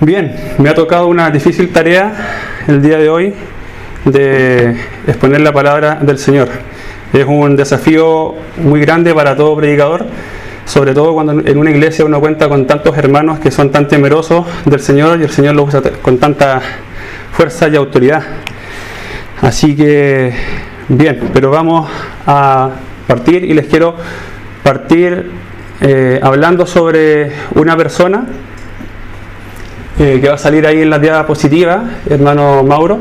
Bien, me ha tocado una difícil tarea el día de hoy de exponer la palabra del Señor. Es un desafío muy grande para todo predicador, sobre todo cuando en una iglesia uno cuenta con tantos hermanos que son tan temerosos del Señor y el Señor lo usa con tanta fuerza y autoridad. Así que, bien, pero vamos a partir y les quiero partir hablando sobre una persona que va a salir ahí en la diapositiva, hermano Mauro.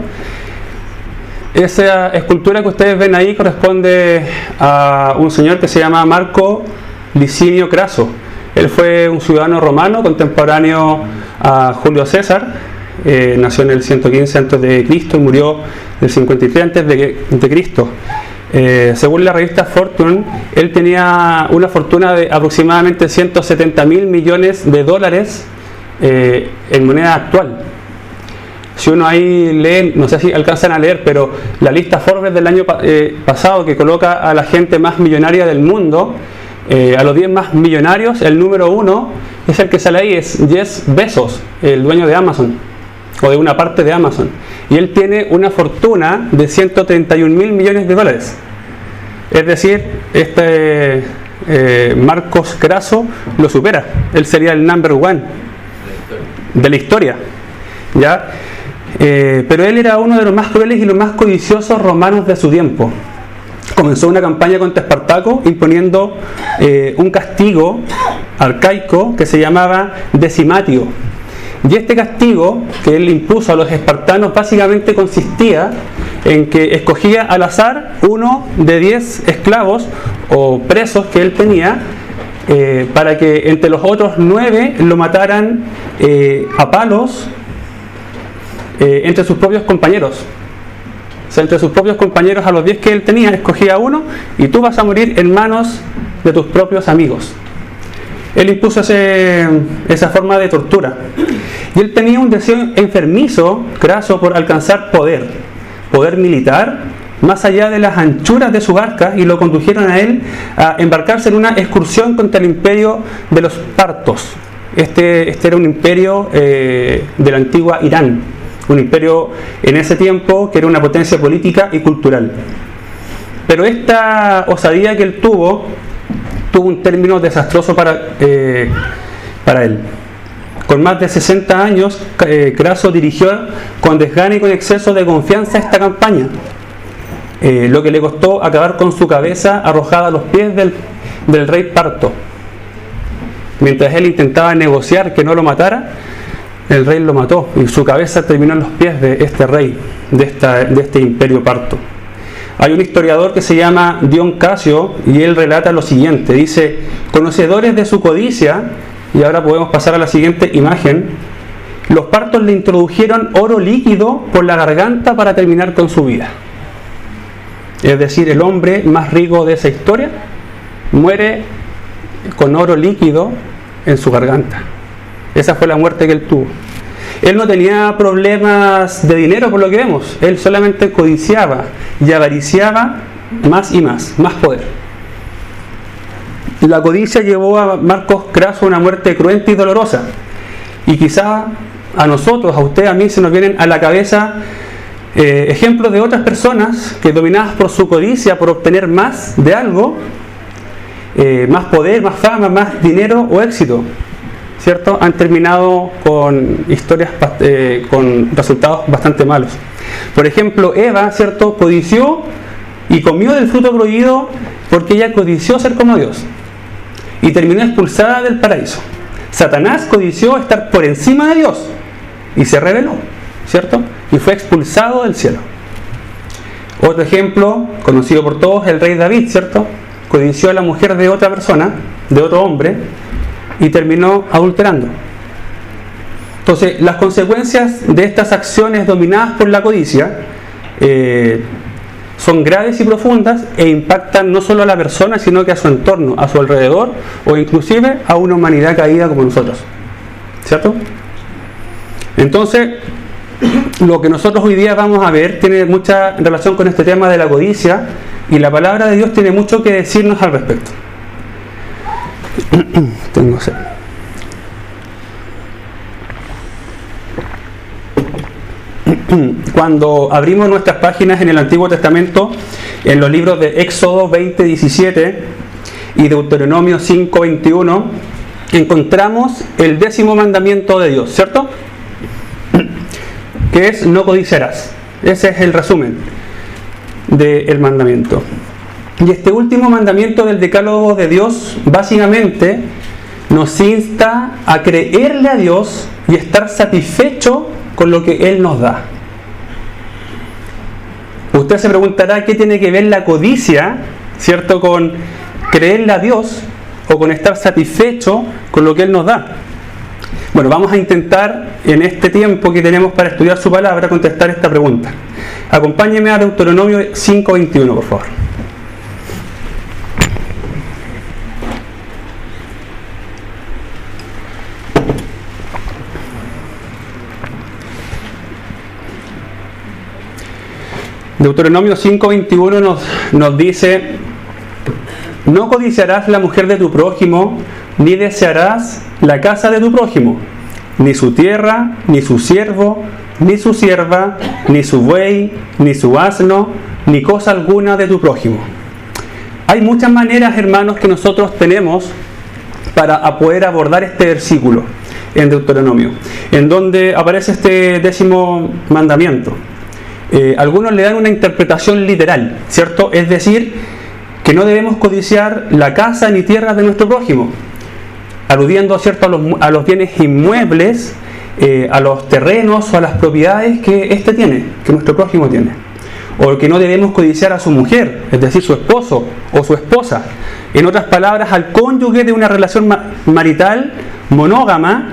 Esa escultura que ustedes ven ahí corresponde a un señor que se llama Marco Licinio Craso. Él fue un ciudadano romano contemporáneo a Julio César. Nació en el 115 a.C. y murió en el 53 a.C. Según la revista Fortune, él tenía una fortuna de aproximadamente 170.000 millones de dólares en moneda actual. Si uno ahí lee, no sé si alcanzan a leer, pero la lista Forbes del año pasado, que coloca a la gente más millonaria del mundo, a los 10 más millonarios, el número 1 es el que sale ahí, es Jeff Bezos, el dueño de Amazon, o de una parte de Amazon, y él tiene una fortuna de 131.000 millones de dólares. Es decir, Marcos Craso lo supera. Él sería el number one de la historia, ¿ya? Pero él era uno de los más crueles y los más codiciosos romanos de su tiempo. Comenzó una campaña contra Espartaco imponiendo un castigo arcaico que se llamaba decimatio. Y este castigo que él impuso a los espartanos básicamente consistía en que escogía al azar uno de 10 esclavos o presos que él tenía, para que entre los otros 9 lo mataran a palos entre sus propios compañeros. O sea, entre sus propios compañeros, a los 10 que él tenía, escogía uno y tú vas a morir en manos de tus propios amigos. Él impuso esa forma de tortura. Y él tenía un deseo enfermizo, Craso, por alcanzar poder militar, más allá de las anchuras de su barca, y lo condujeron a él a embarcarse en una excursión contra el imperio de los partos. Este era un imperio de la antigua Irán, un imperio en ese tiempo que era una potencia política y cultural. Pero esta osadía que él tuvo un término desastroso para él. Con más de 60 años, Craso dirigió con desgana y con exceso de confianza esta campaña, lo que le costó acabar con su cabeza arrojada a los pies del rey Parto. Mientras él intentaba negociar que no lo matara, el rey lo mató y su cabeza terminó en los pies de este rey, de este imperio Parto. Hay un historiador que se llama Dion Casio y él relata lo siguiente, dice: conocedores de su codicia, y ahora podemos pasar a la siguiente imagen, los partos le introdujeron oro líquido por la garganta para terminar con su vida. Es decir, el hombre más rico de esa historia muere con oro líquido en su garganta. Esa fue la muerte que él tuvo. Él no tenía problemas de dinero, por lo que vemos. Él solamente codiciaba y avariciaba más y más poder. La codicia llevó a Marcos Craso a una muerte cruenta y dolorosa. Y quizá a nosotros, a usted, a mí, se nos vienen a la cabeza ejemplos de otras personas que, dominadas por su codicia, por obtener más de algo, más poder, más fama, más dinero o éxito, ¿cierto?, han terminado con historias con resultados bastante malos. Por ejemplo, Eva, ¿cierto?, codició y comió del fruto prohibido porque ella codició ser como Dios y terminó expulsada del paraíso. Satanás codició estar por encima de Dios y se rebeló, ¿cierto?, y fue expulsado del cielo. Otro ejemplo, conocido por todos, el rey David, ¿cierto?, codició a la mujer de otra persona, de otro hombre, y terminó adulterando. Entonces, las consecuencias de estas acciones dominadas por la codicia son graves y profundas e impactan no solo a la persona, sino que a su entorno, a su alrededor, o inclusive a una humanidad caída como nosotros, ¿cierto? Entonces, lo que nosotros hoy día vamos a ver tiene mucha relación con este tema de la codicia, y la palabra de Dios tiene mucho que decirnos al respecto. Tengo sed. cuando abrimos nuestras páginas en el Antiguo Testamento, en los libros de Éxodo 20:17 y Deuteronomio 5:21, encontramos el 10º mandamiento de Dios, ¿cierto? Que es: no codiciarás. Ese es el resumen del mandamiento. Y este último mandamiento del decálogo de Dios básicamente nos insta a creerle a Dios y estar satisfecho con lo que Él nos da. Usted se preguntará qué tiene que ver la codicia, ¿cierto?, con creerle a Dios o con estar satisfecho con lo que Él nos da. Bueno, vamos a intentar en este tiempo que tenemos para estudiar su palabra contestar esta pregunta. Acompáñeme a Deuteronomio 5:21, por favor. Deuteronomio 5:21 nos dice: no codiciarás la mujer de tu prójimo, ni desearás la casa de tu prójimo, ni su tierra, ni su siervo, ni su sierva, ni su buey, ni su asno, ni cosa alguna de tu prójimo. Hay muchas maneras, hermanos, que nosotros tenemos para poder abordar este versículo en Deuteronomio, en donde aparece este 10º mandamiento. Algunos le dan una interpretación literal, ¿cierto? Es decir, que no debemos codiciar la casa ni tierras de nuestro prójimo, aludiendo, ¿cierto?, a los bienes inmuebles, a los terrenos o a las propiedades que éste tiene, que nuestro prójimo tiene. O que no debemos codiciar a su mujer, es decir, su esposo o su esposa. En otras palabras, al cónyuge de una relación marital monógama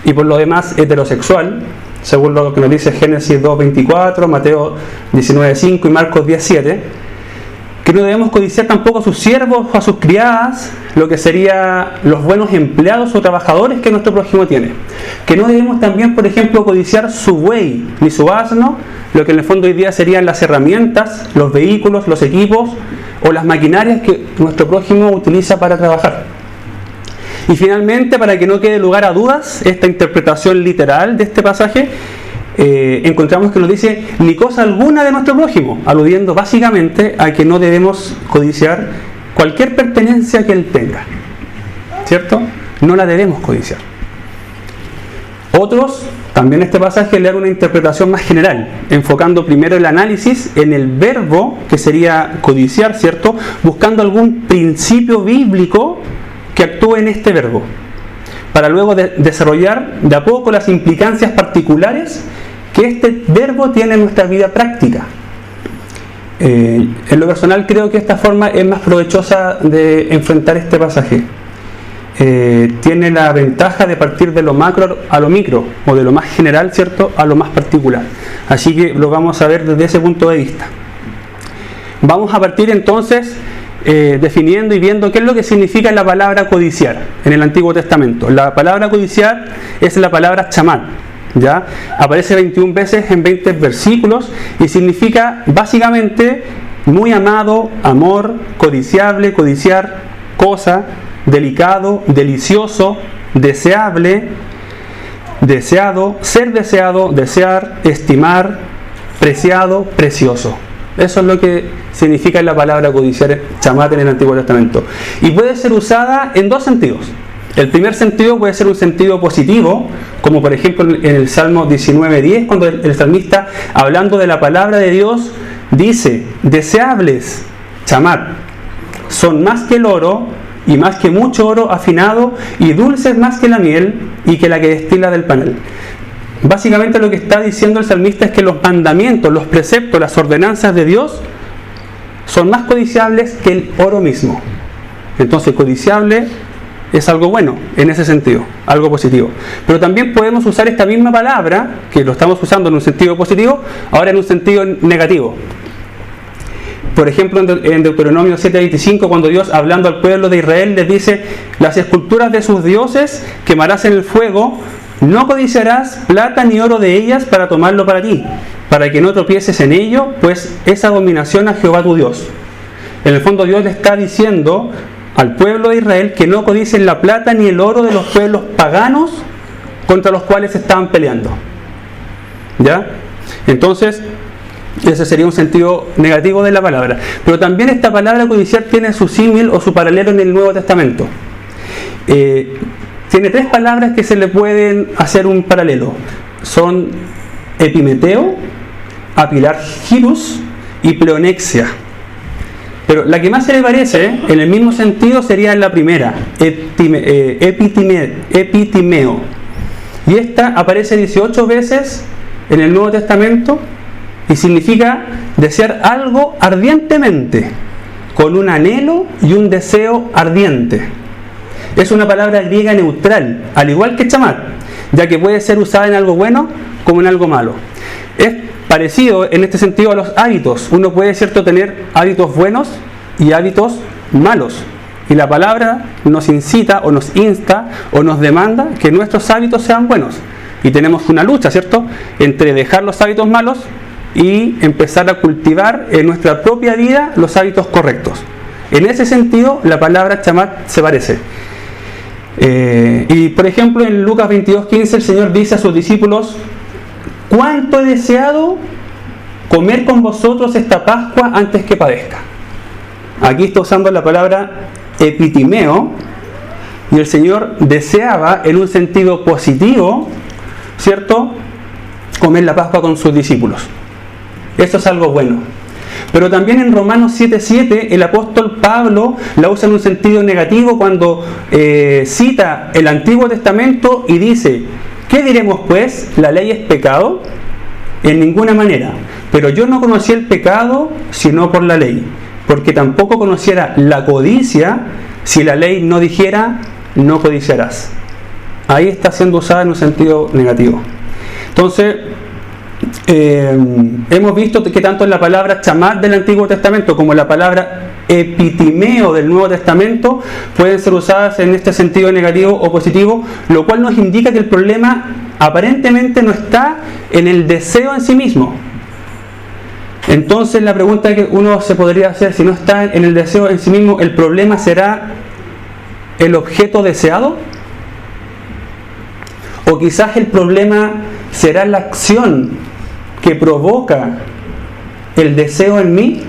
y por lo demás heterosexual, según lo que nos dice Génesis 2:24, Mateo 19:5 y Marcos 10:7, que no debemos codiciar tampoco a sus siervos o a sus criadas, lo que serían los buenos empleados o trabajadores que nuestro prójimo tiene. Que no debemos también, por ejemplo, codiciar su buey ni su asno, lo que en el fondo hoy día serían las herramientas, los vehículos, los equipos o las maquinarias que nuestro prójimo utiliza para trabajar. Y finalmente, para que no quede lugar a dudas, esta interpretación literal de este pasaje, encontramos que nos dice: ni cosa alguna de nuestro prójimo, aludiendo básicamente a que no debemos codiciar cualquier pertenencia que él tenga, ¿cierto? No la debemos codiciar. Otros, también este pasaje le dan una interpretación más general, enfocando primero el análisis en el verbo, que sería codiciar, ¿cierto?, buscando algún principio bíblico que actúe en este verbo, para luego desarrollar de a poco las implicancias particulares que este verbo tiene en nuestra vida práctica. En lo personal creo que esta forma es más provechosa de enfrentar este pasaje. Tiene la ventaja de partir de lo macro a lo micro, o de lo más general, ¿cierto?, a lo más particular. Así que lo vamos a ver desde ese punto de vista. Vamos a partir entonces definiendo y viendo qué es lo que significa la palabra codiciar en el Antiguo Testamento. La palabra codiciar es la palabra chamar, ¿ya? Aparece 21 veces en 20 versículos y significa básicamente muy amado, amor, codiciable, codiciar, cosa, delicado, delicioso, deseable, deseado, ser deseado, desear, estimar, preciado, precioso. Eso es lo que significa la palabra codiciar, chamar en el Antiguo Testamento. Y puede ser usada en dos sentidos. El primer sentido puede ser un sentido positivo, como por ejemplo en el Salmo 19:10, cuando el salmista, hablando de la palabra de Dios, dice: deseables, chamar, son más que el oro, y más que mucho oro afinado, y dulces más que la miel, y que la que destila del panal. Básicamente lo que está diciendo el salmista es que los mandamientos, los preceptos, las ordenanzas de Dios son más codiciables que el oro mismo. Entonces, codiciable es algo bueno en ese sentido, algo positivo. Pero también podemos usar esta misma palabra, que lo estamos usando en un sentido positivo, ahora en un sentido negativo. Por ejemplo, en Deuteronomio 7:25, cuando Dios, hablando al pueblo de Israel, les dice: las esculturas de sus dioses quemarás en el fuego, no codiciarás plata ni oro de ellas para tomarlo para ti, para que no tropieces en ello, pues es abominación a Jehová tu Dios. En el fondo Dios le está diciendo al pueblo de Israel que no codicien la plata ni el oro de los pueblos paganos contra los cuales estaban peleando, ¿ya? Entonces, ese sería un sentido negativo de la palabra. Pero también esta palabra codiciar tiene su símil o su paralelo en el Nuevo Testamento. Tiene 3 palabras que se le pueden hacer un paralelo. Son epimeteo, apilargirus y pleonexia. Pero la que más se le parece, en el mismo sentido, sería la primera, epitimeo. Y esta aparece 18 veces en el Nuevo Testamento y significa desear algo ardientemente, con un anhelo y un deseo ardiente. Es una palabra griega neutral, al igual que chamat, ya que puede ser usada en algo bueno como en algo malo. Es parecido en este sentido a los hábitos. Uno puede, cierto, tener hábitos buenos y hábitos malos. Y la palabra nos incita o nos insta o nos demanda que nuestros hábitos sean buenos. Y tenemos una lucha, ¿cierto?, entre dejar los hábitos malos y empezar a cultivar en nuestra propia vida los hábitos correctos. En ese sentido, la palabra chamat se parece. Y por ejemplo, en Lucas 22:15 el Señor dice a sus discípulos: ¿cuánto he deseado comer con vosotros esta Pascua antes que padezca? Aquí está usando la palabra epitimeo, y el Señor deseaba en un sentido positivo, ¿cierto?, comer la Pascua con sus discípulos. Esto es algo bueno. Pero también en Romanos 7:7 el apóstol Pablo la usa en un sentido negativo cuando cita el Antiguo Testamento y dice: ¿qué diremos pues? ¿La ley es pecado? En ninguna manera. Pero yo no conocí el pecado sino por la ley, porque tampoco conociera la codicia si la ley no dijera: no codiciarás. Ahí está siendo usada en un sentido negativo. Entonces, hemos visto que tanto la palabra chamat del Antiguo Testamento como la palabra epitimeo del Nuevo Testamento pueden ser usadas en este sentido negativo o positivo, lo cual nos indica que el problema aparentemente no está en el deseo en sí mismo. Entonces la pregunta que uno se podría hacer: si no está en el deseo en sí mismo, ¿el problema será el objeto deseado? ¿O quizás el problema será la acción que provoca el deseo en mí?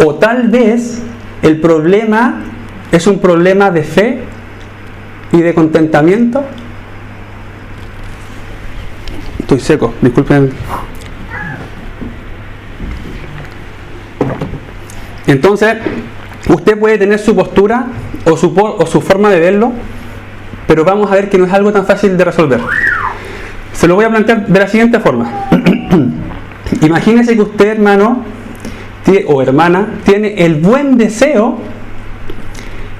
¿O tal vez el problema es un problema de fe y de contentamiento? Estoy seco, disculpen. Entonces, usted puede tener su postura o su forma de verlo, pero vamos a ver que no es algo tan fácil de resolver. Se lo voy a plantear de la siguiente forma. Imagínese que usted, hermano o hermana, tiene el buen deseo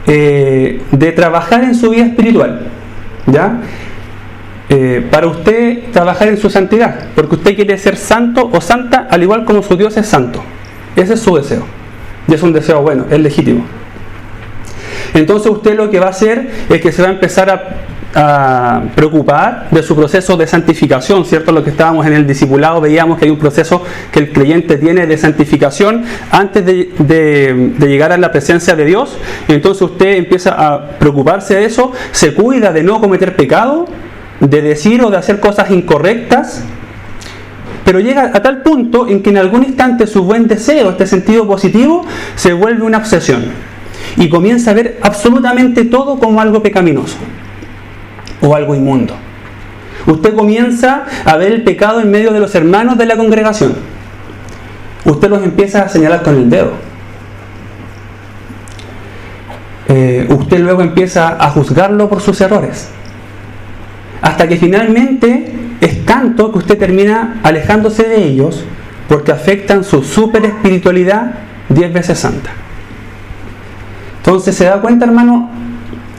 de trabajar en su vida espiritual, ¿ya? Para usted trabajar en su santidad, porque usted quiere ser santo o santa al igual como su Dios es santo. Ese es su deseo, y es un deseo bueno, es legítimo. Entonces usted lo que va a hacer es que se va a empezar a preocupar de su proceso de santificación, ¿cierto? Lo que estábamos en el discipulado, veíamos que hay un proceso que el creyente tiene de santificación antes de llegar a la presencia de Dios. Y entonces usted empieza a preocuparse de eso, se cuida de no cometer pecado, de decir o de hacer cosas incorrectas, pero llega a tal punto en que en algún instante su buen deseo, este sentido positivo, se vuelve una obsesión y comienza a ver absolutamente todo como algo pecaminoso o algo inmundo. Usted comienza a ver el pecado en medio de los hermanos de la congregación. Usted los empieza a señalar con el dedo. Usted luego empieza a juzgarlo por sus errores, hasta que finalmente es tanto que usted termina alejándose de ellos porque afectan su super espiritualidad 10 veces santa. Entonces se da cuenta, hermano,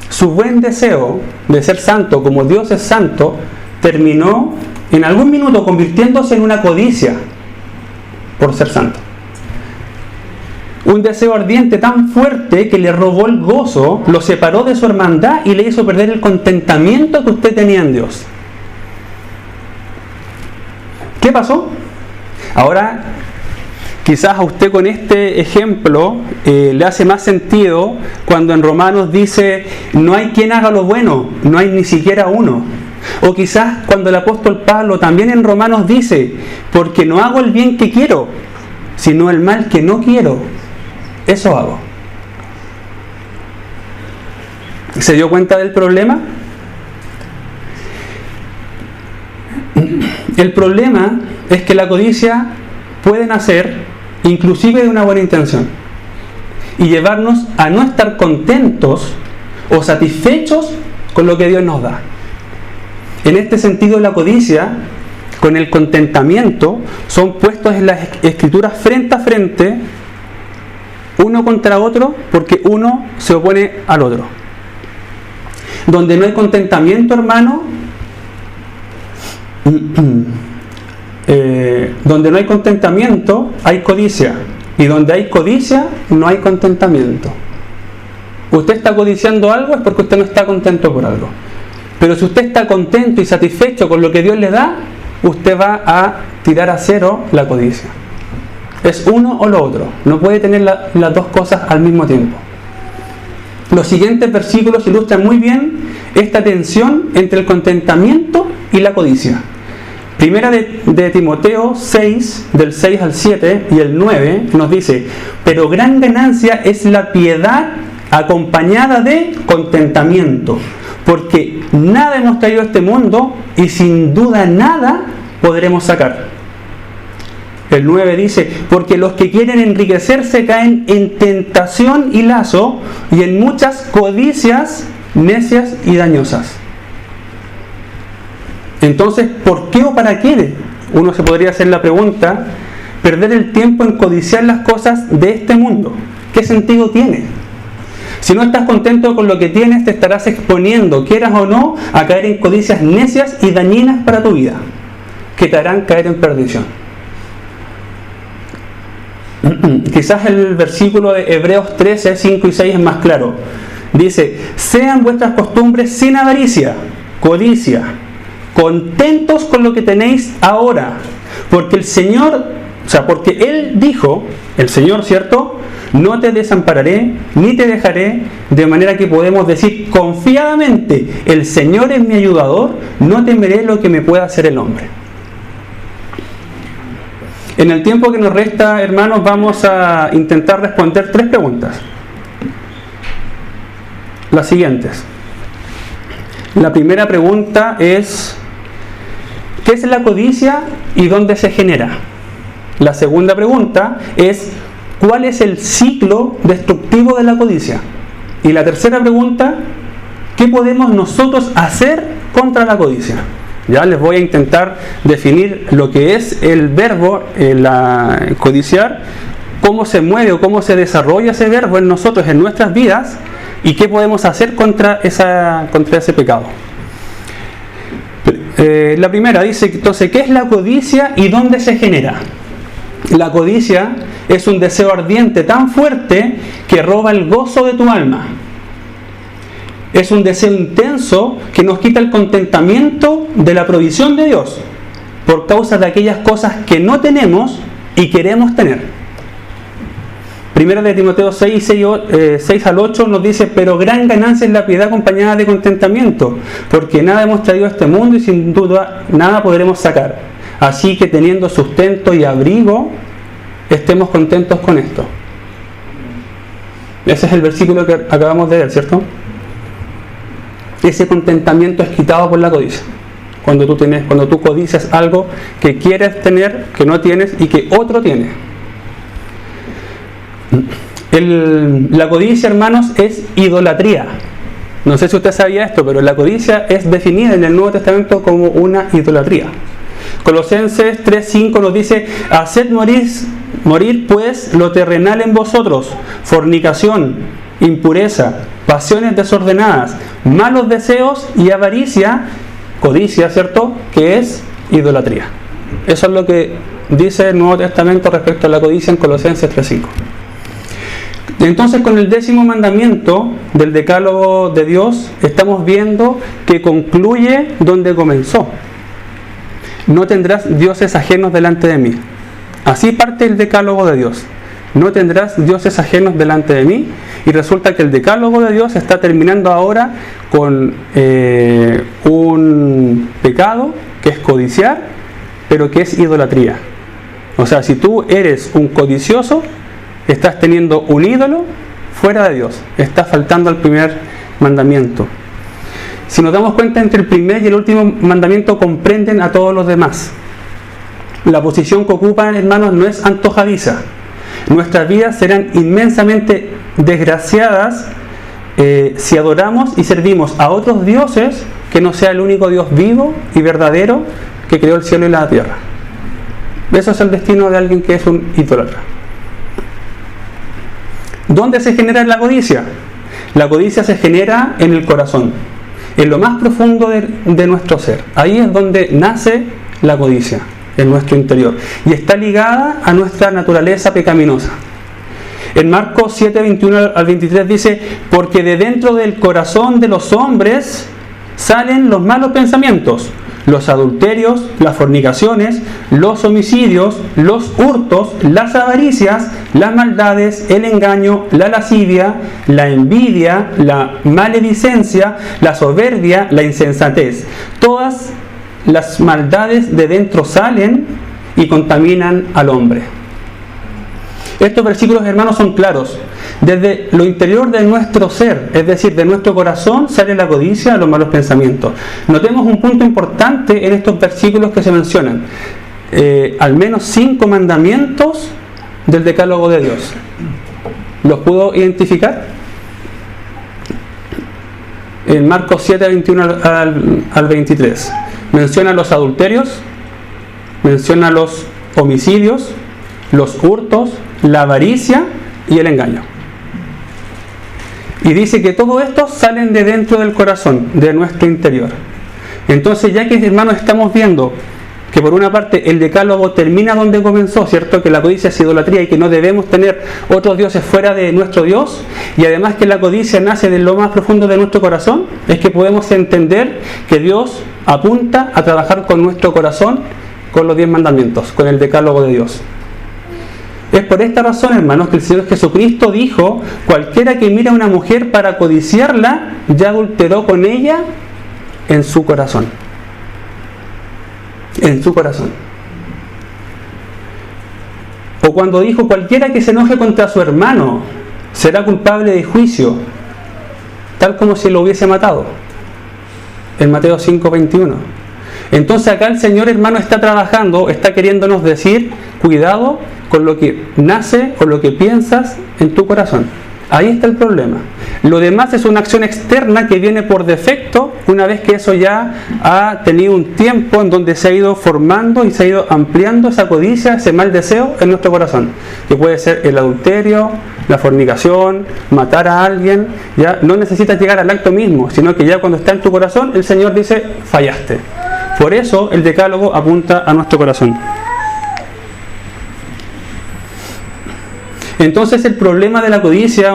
su buen deseo de ser santo como Dios es santo terminó en algún minuto convirtiéndose en una codicia por ser santo. Un deseo ardiente tan fuerte que le robó el gozo, lo separó de su hermandad y le hizo perder el contentamiento que usted tenía en Dios. ¿Qué pasó? Ahora, quizás a usted con este ejemplo le hace más sentido cuando en Romanos dice: no hay quien haga lo bueno, no hay ni siquiera uno. O quizás cuando el apóstol Pablo también en Romanos dice, porque no hago el bien que quiero, sino el mal que no quiero, eso hago. ¿Se dio cuenta del problema? El problema es que la codicia puede nacer inclusive de una buena intención y llevarnos a no estar contentos o satisfechos con lo que Dios nos da. En este sentido, la codicia con el contentamiento son puestos en las Escrituras frente a frente, uno contra otro, porque uno se opone al otro. Donde no hay contentamiento, hermano, donde no hay contentamiento, hay codicia. Y donde hay codicia, no hay contentamiento. Usted está codiciando algo es porque usted no está contento por algo. Pero si usted está contento y satisfecho con lo que Dios le da, usted va a tirar a cero la codicia. Es uno o lo otro. No puede tener las dos cosas al mismo tiempo. Los siguientes versículos ilustran muy bien esta tensión entre el contentamiento y la codicia. Primera de Timoteo 6, del 6 al 7 y el 9, nos dice: pero gran ganancia es la piedad acompañada de contentamiento, porque nada hemos traído a este mundo y sin duda nada podremos sacar. El 9 dice: porque los que quieren enriquecerse caen en tentación y lazo y en muchas codicias necias y dañosas. Entonces, ¿por qué o para qué? Uno se podría hacer la pregunta: perder el tiempo en codiciar las cosas de este mundo. ¿Qué sentido tiene? Si no estás contento con lo que tienes, te estarás exponiendo, quieras o no, a caer en codicias necias y dañinas para tu vida, que te harán caer en perdición. Quizás el versículo de Hebreos 13, 5 y 6 es más claro. Dice: sean vuestras costumbres sin avaricia, codicia, contentos con lo que tenéis ahora, porque el Señor, porque Él dijo, el Señor, ¿cierto? No te desampararé, ni te dejaré, de manera que podemos decir confiadamente: el Señor es mi ayudador, no temeré lo que me pueda hacer el hombre. En el tiempo que nos resta, hermanos, vamos a intentar responder 3 preguntas. Las siguientes. La primera pregunta es: ¿qué es la codicia y dónde se genera? La segunda pregunta es: ¿cuál es el ciclo destructivo de la codicia? Y la tercera pregunta: ¿qué podemos nosotros hacer contra la codicia? Ya les voy a intentar definir lo que es el verbo, codiciar, cómo se mueve o cómo se desarrolla ese verbo en nosotros, en nuestras vidas, y qué podemos hacer contra ese pecado. La primera dice, entonces, ¿qué es la codicia y dónde se genera? La codicia es un deseo ardiente tan fuerte que roba el gozo de tu alma. Es un deseo intenso que nos quita el contentamiento de la provisión de Dios por causa de aquellas cosas que no tenemos y queremos tener. Primera de Timoteo 6 al 8 nos dice: pero gran ganancia es la piedad acompañada de contentamiento, porque nada hemos traído a este mundo y sin duda nada podremos sacar. Así que teniendo sustento y abrigo, estemos contentos con esto. Ese es el versículo que acabamos de ver, ¿cierto? Ese contentamiento es quitado por la codicia. Cuando tú codicias algo que quieres tener, que no tienes y que otro tiene. La codicia, hermanos, es idolatría. No sé si usted sabía esto, pero la codicia es definida en el Nuevo Testamento como una idolatría. Colosenses 3:5 nos dice: haced morir pues lo terrenal en vosotros, fornicación, impureza, pasiones desordenadas, malos deseos y avaricia, codicia, ¿cierto? Que es idolatría. Eso es lo que dice el Nuevo Testamento respecto a la codicia en Colosenses 3:5. Entonces, con el 10º mandamiento del decálogo de Dios, estamos viendo que concluye donde comenzó. No tendrás dioses ajenos delante de mí. Así parte el decálogo de Dios. no tendrás dioses ajenos delante de mí. Y resulta que el decálogo de Dios está terminando ahora con un pecado que es codiciar, pero que es idolatría. O sea, si tú eres un codicioso, estás teniendo un ídolo fuera de Dios, estás faltando al primer mandamiento. Si nos damos cuenta, entre el primer y el último mandamiento comprenden a todos los demás. La posición que ocupan, hermanos, no es antojadiza. Nuestras vidas serán inmensamente desgraciadas si adoramos y servimos a otros dioses que no sea el único Dios vivo y verdadero que creó el cielo y la tierra. Eso es el destino de alguien que es un idólatra. ¿Dónde se genera la codicia? La codicia se genera en el corazón, en lo más profundo de nuestro ser. Ahí es donde nace la codicia, en nuestro interior, y está ligada a nuestra naturaleza pecaminosa. En Marcos 7, 21 al 23 dice: porque de dentro del corazón de los hombres salen los malos pensamientos, los adulterios, las fornicaciones, los homicidios, los hurtos, las avaricias, las maldades, el engaño, la lascivia, la envidia, la maledicencia, la soberbia, la insensatez. Todas las maldades de dentro salen y contaminan al hombre. Estos versículos, hermanos, son claros. Desde lo interior de nuestro ser, es decir, de nuestro corazón, sale la codicia, los malos pensamientos. Notemos un punto importante en estos versículos que se mencionan. Al menos 5 mandamientos del decálogo de Dios. ¿Los pudo identificar? En Marcos 7, 21 al 23. Menciona los adulterios, menciona los homicidios, los hurtos, la avaricia y el engaño. Y dice que todo esto salen de dentro del corazón, de nuestro interior. Entonces, ya que, hermanos, estamos viendo que por una parte el decálogo termina donde comenzó, ¿cierto? Que la codicia es idolatría y que no debemos tener otros dioses fuera de nuestro Dios, y además que la codicia nace de lo más profundo de nuestro corazón, es que podemos entender que Dios apunta a trabajar con nuestro corazón, con los 10 mandamientos, con el decálogo de Dios. Es por esta razón, hermanos, que el Señor Jesucristo dijo: cualquiera que mira a una mujer para codiciarla, ya adulteró con ella en su corazón. En su corazón. O cuando dijo: cualquiera que se enoje contra su hermano será culpable de juicio, tal como si lo hubiese matado. En Mateo 5:21. Entonces acá el Señor, hermano, está trabajando, está queriéndonos decir: cuidado con lo que nace o lo que piensas en tu corazón. Ahí está el problema. Lo demás es una acción externa que viene por defecto una vez que eso ya ha tenido un tiempo en donde se ha ido formando y se ha ido ampliando esa codicia, ese mal deseo en nuestro corazón, que puede ser el adulterio, la fornicación, matar a alguien. Ya no necesitas llegar al acto mismo, sino que ya cuando está en tu corazón, el Señor dice: fallaste. Por eso el decálogo apunta a nuestro corazón. Entonces el problema de la codicia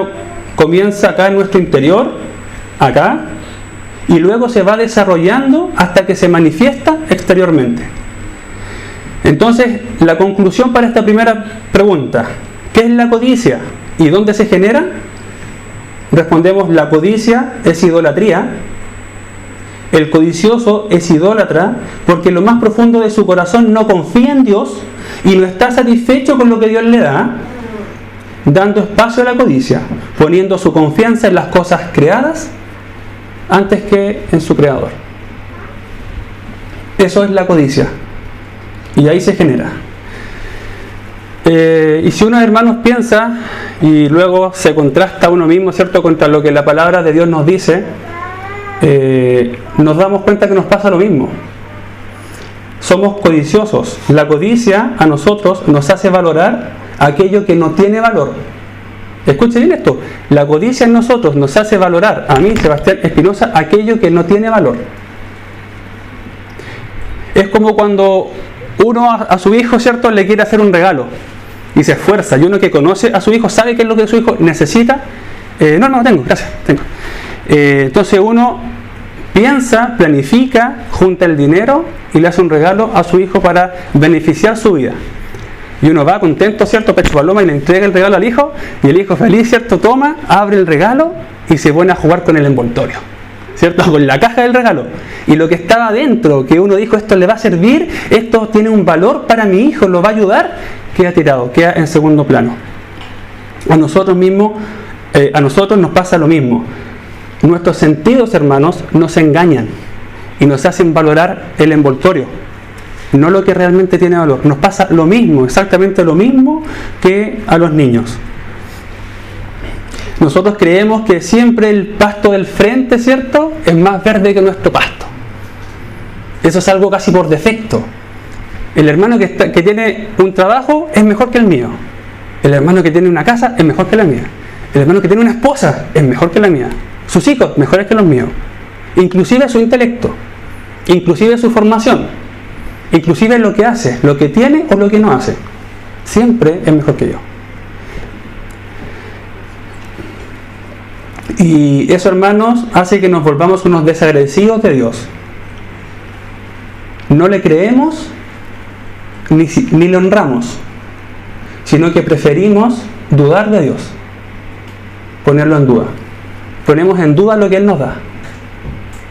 comienza acá en nuestro interior, acá, y luego se va desarrollando hasta que se manifiesta exteriormente. Entonces, la conclusión para esta primera pregunta: ¿qué es la codicia y dónde se genera? Respondemos: la codicia es idolatría. El codicioso es idólatra porque en lo más profundo de su corazón no confía en Dios y no está satisfecho con lo que Dios le da, dando espacio a la codicia, poniendo su confianza en las cosas creadas antes que en su creador. Eso es la codicia, y ahí se genera. Y si uno, hermanos, piensa y luego se contrasta a uno mismo, ¿cierto?, contra lo que la palabra de Dios nos dice, nos damos cuenta que nos pasa lo mismo. Somos codiciosos. La codicia a nosotros nos hace valorar aquello que no tiene valor. Escuchen bien esto: la codicia en nosotros nos hace valorar, a mí, Sebastián Espinosa, aquello que no tiene valor. Es como cuando uno a su hijo, ¿cierto?, le quiere hacer un regalo y se esfuerza, y uno que conoce a su hijo sabe qué es lo que su hijo necesita. No tengo, gracias, tengo. Entonces uno piensa, planifica, junta el dinero y le hace un regalo a su hijo para beneficiar su vida. Y uno va contento, ¿cierto? Pecho paloma, y le entrega el regalo al hijo, y el hijo feliz, ¿cierto? Toma, abre el regalo y se pone a jugar con el envoltorio, ¿cierto? Con la caja del regalo. Y lo que estaba dentro, que uno dijo, esto le va a servir, esto tiene un valor para mi hijo, lo va a ayudar, queda tirado, queda en segundo plano. A nosotros mismos, a nosotros nos pasa lo mismo. Nuestros sentidos, hermanos, nos engañan y nos hacen valorar el envoltorio, no lo que realmente tiene valor. Nos pasa lo mismo, exactamente lo mismo que a los niños. Nosotros creemos que siempre el pasto del frente, ¿cierto?, es más verde que nuestro pasto. Eso es algo casi por defecto. El hermano que tiene un trabajo es mejor que el mío. El hermano que tiene una casa es mejor que la mía. El hermano que tiene una esposa es mejor que la mía. Sus hijos mejores que los míos. Inclusive su intelecto, inclusive su formación, inclusive lo que hace, lo que tiene o lo que no hace. Siempre es mejor que yo. Y eso, hermanos, hace que nos volvamos unos desagradecidos de Dios. No le creemos ni le honramos, sino que preferimos dudar de Dios, ponerlo en duda. Ponemos en duda lo que Él nos da.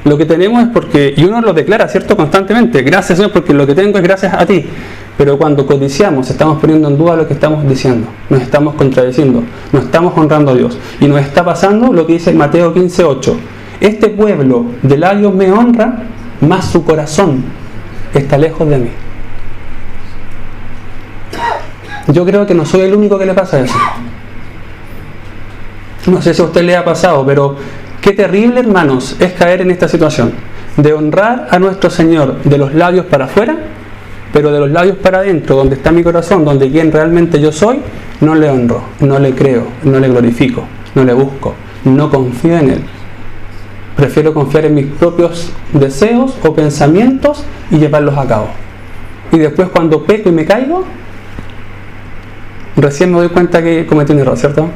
Lo que tenemos es porque, y uno lo declara, ¿cierto?, constantemente, gracias Señor, porque lo que tengo es gracias a ti. Pero cuando codiciamos, estamos poniendo en duda lo que estamos diciendo, nos estamos contradiciendo, no estamos honrando a Dios. Y nos está pasando lo que dice Mateo 15:8. Este pueblo de labios me honra, mas su corazón está lejos de mí. Yo creo que no soy el único que le pasa eso. No sé si a usted le ha pasado, pero qué terrible, hermanos, es caer en esta situación de honrar a nuestro Señor de los labios para afuera, pero de los labios para adentro, donde está mi corazón, donde quien realmente yo soy, no le honro, no le creo, no le glorifico, no le busco, no confío en Él. Prefiero confiar en mis propios deseos o pensamientos y llevarlos a cabo. Y después, cuando peco y me caigo, recién me doy cuenta que cometí un error, ¿cierto?